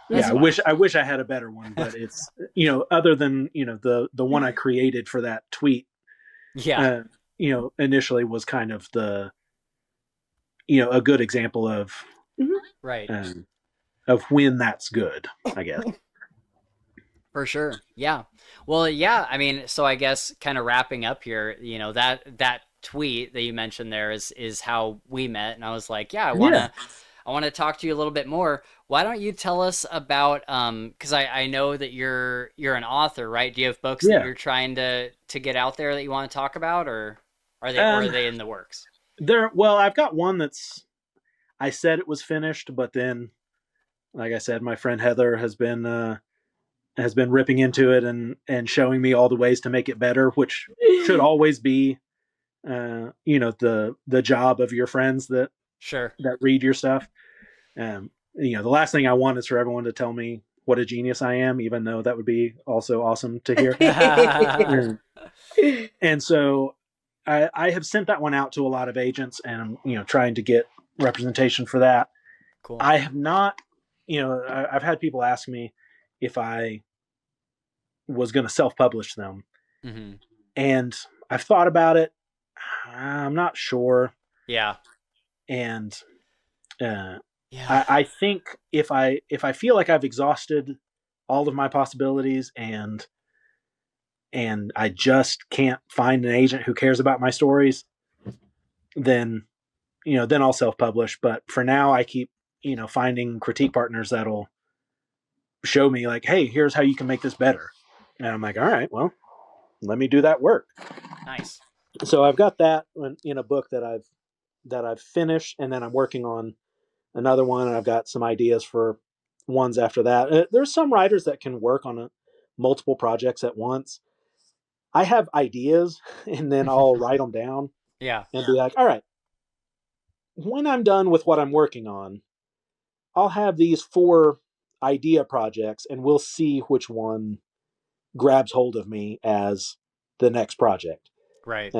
That's I wish I had a better one, but it's, other than, the one I created for that tweet. Yeah. Initially was kind of the, a good example of Right. Of when that's good, I guess. For sure. Yeah. Well, yeah, I mean, so I guess kind of wrapping up here, that tweet that you mentioned there is how we met, and I was like, yeah, I want to talk to you a little bit more. Why don't you tell us about because I know that you're an author, right? Do you have books that you're trying to get out there that you want to talk about, or are they in the works? Well, I've got one I said it was finished, but then, like I said, my friend Heather has been ripping into it and showing me all the ways to make it better, which should always be, the job of your friends that read your stuff. The last thing I want is for everyone to tell me what a genius I am, even though that would be also awesome to hear. And so I have sent that one out to a lot of agents, and I'm, trying to get representation for that. Cool. I have not, I've had people ask me if I was going to self-publish them. Mm-hmm. And I've thought about it. I'm not sure. Yeah. And I think if I feel like I've exhausted all of my possibilities and I just can't find an agent who cares about my stories, then I'll self-publish. But for now, I keep, finding critique partners that'll show me like, hey, here's how you can make this better. And I'm like, all right, well, let me do that work. Nice. So I've got that in a book that I've finished, and then I'm working on another one, and I've got some ideas for ones after that. There's some writers that can work on multiple projects at once. I have ideas, and then I'll write them down. Yeah. And be like, all right, when I'm done with what I'm working on, I'll have these 4 idea projects, and we'll see which one grabs hold of me as the next project. Right.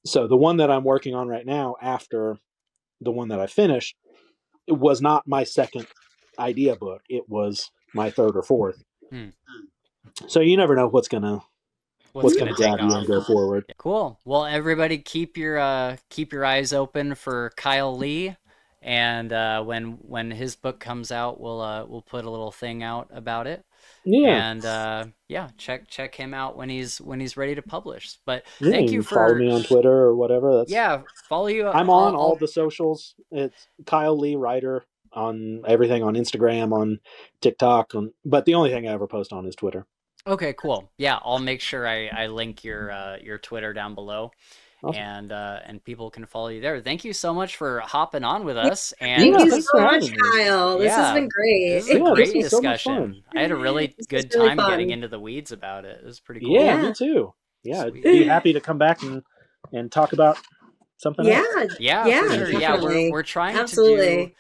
So the one that I'm working on right now, after the one that I finished, it was not my second idea book. It was my 3rd or 4th. So you never know what's gonna grab you and go forward. Cool. Well, everybody, keep your eyes open for Kyle Lee, and when his book comes out, we'll put a little thing out about it. Yeah. And check him out when he's ready to publish. But yeah, thank you for follow me on Twitter or whatever. Follow you. I'm on all the socials. It's Kyle Lee Writer on everything, on Instagram, on TikTok, but the only thing I ever post on is Twitter. Okay, cool. Yeah, I'll make sure I link your Twitter down below. Awesome. And people can follow you there. Thank you so much for hopping on with us. And thank you so much, Kyle. This has been great. This is a great discussion. So I had a really good time getting into the weeds about it. It was pretty cool. Yeah, me too. Yeah, I'd be happy to come back and talk about something else. Yeah, for sure. Definitely. Yeah, we're trying to do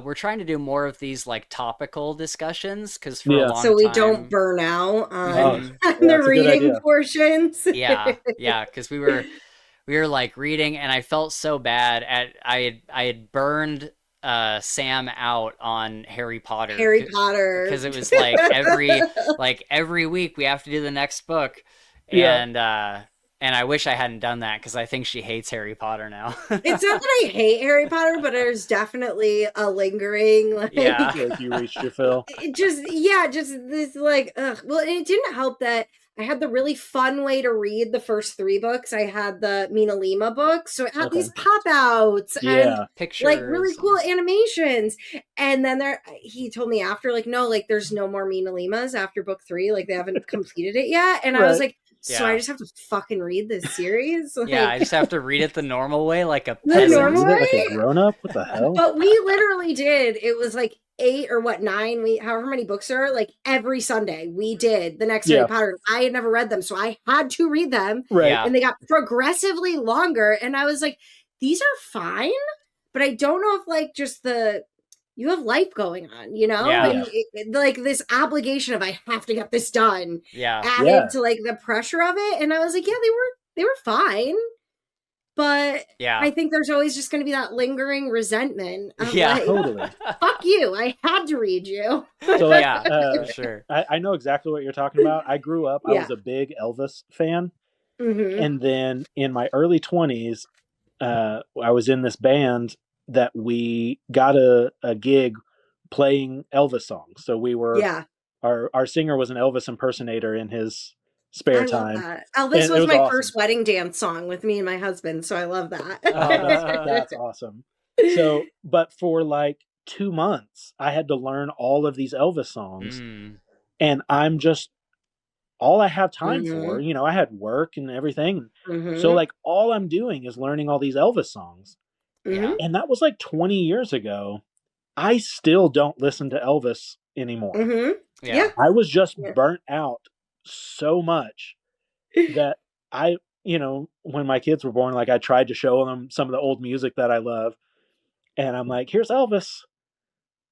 we're trying to do more of these like topical discussions, because for a long time, so we don't burn out on the reading portions. yeah, because we were like reading, and I felt so bad I had burned Sam out on Harry Potter because it was like every week we have to do the next book, and I wish I hadn't done that, because I think she hates Harry Potter now. It's not that I hate Harry Potter, but there's definitely a lingering, like you reached your fill. Just this like, ugh. Well, and it didn't help that I had the really fun way to read the first 3 books. I had the Mina Lima books, so it had these pop outs and pictures, like really cool animations. And then he told me after, like, no, like there's no more Mina Limas after book 3. Like they haven't completed it yet. And I was like, so I just have to fucking read this series? Like, I just have to read it the normal way, like a peasant. The normal way? Like a grown-up? What the hell? But we literally did. It was like 8 or 9, however many books there are, like every Sunday we did the next Harry Potter. I had never read them, so I had to read them. Right. And they got progressively longer. And I was like, these are fine, but I don't know if like just you have life going on, and like this obligation of I have to get this done added to like the pressure of it. And I was like, they were fine, but I think there's always just going to be that lingering resentment of like, totally, fuck you, I had to read you. So like, for sure, I know exactly what you're talking about. I grew up, I was a big Elvis fan, and then in my early 20s, I was in this band that we got a gig playing Elvis songs. So we were, our singer was an Elvis impersonator in his spare time. Love that. Elvis was my first wedding dance song with me and my husband, so I love that. That's awesome. So, but for like 2 months, I had to learn all of these Elvis songs, and I'm just all I have time for. You know, I had work and everything, so like all I'm doing is learning all these Elvis songs, and that was like 20 years ago. I still don't listen to Elvis anymore. I was just burnt out so much that I, you know, when my kids were born, like I tried to show them some of the old music that I love, and I'm like, here's Elvis.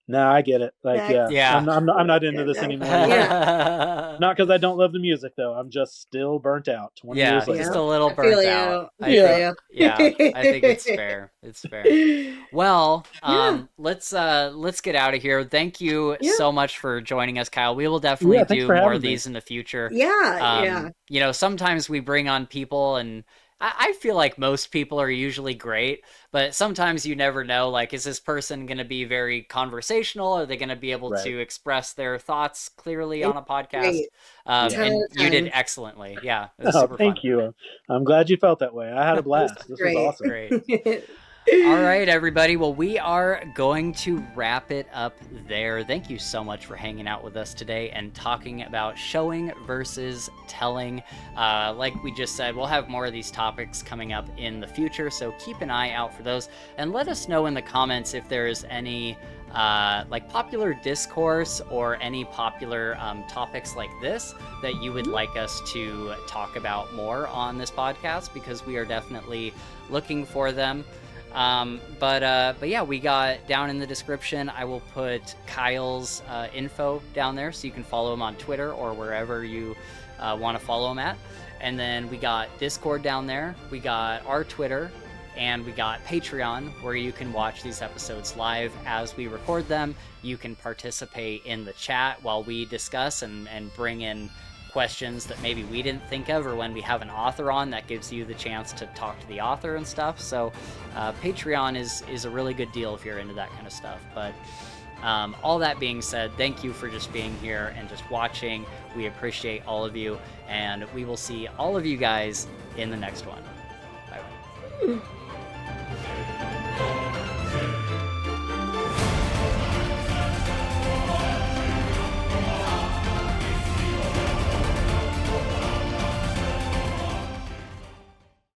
No, I get it. Like, I'm not into this anymore. Not because I don't love the music, though. I'm just still burnt out. 20 years later. Just a little burnt out. I think it's fair. It's fair. Well, let's get out of here. Thank you so much for joining us, Kyle. We will definitely do more of these in the future. You know, sometimes we bring on people, and I feel like most people are usually great, but sometimes you never know, like, is this person going to be very conversational? Are they going to be able to express their thoughts clearly on a podcast? And you did excellently. Yeah. It was super thank fun. you. I'm glad you felt that way. I had a blast. This was awesome. Great. All right, everybody. Well, we are going to wrap it up there. Thank you so much for hanging out with us today and talking about showing versus telling. Like we just said, we'll have more of these topics coming up in the future, so keep an eye out for those. And let us know in the comments if there's any like popular discourse or any popular topics like this that you would like us to talk about more on this podcast, because we are definitely looking for them. But yeah, we got down in the description, I will put Kyle's info down there so you can follow him on Twitter or wherever you want to follow him at. And then we got Discord down there, we got our Twitter, and we got Patreon, where you can watch these episodes live as we record them. You can participate in the chat while we discuss and bring in questions that maybe we didn't think of, or when we have an author on, that gives you the chance to talk to the author and stuff. So Patreon is a really good deal if you're into that kind of stuff. But all that being said, thank you for just being here and just watching. We appreciate all of you, and we will see all of you guys in the next one. Bye.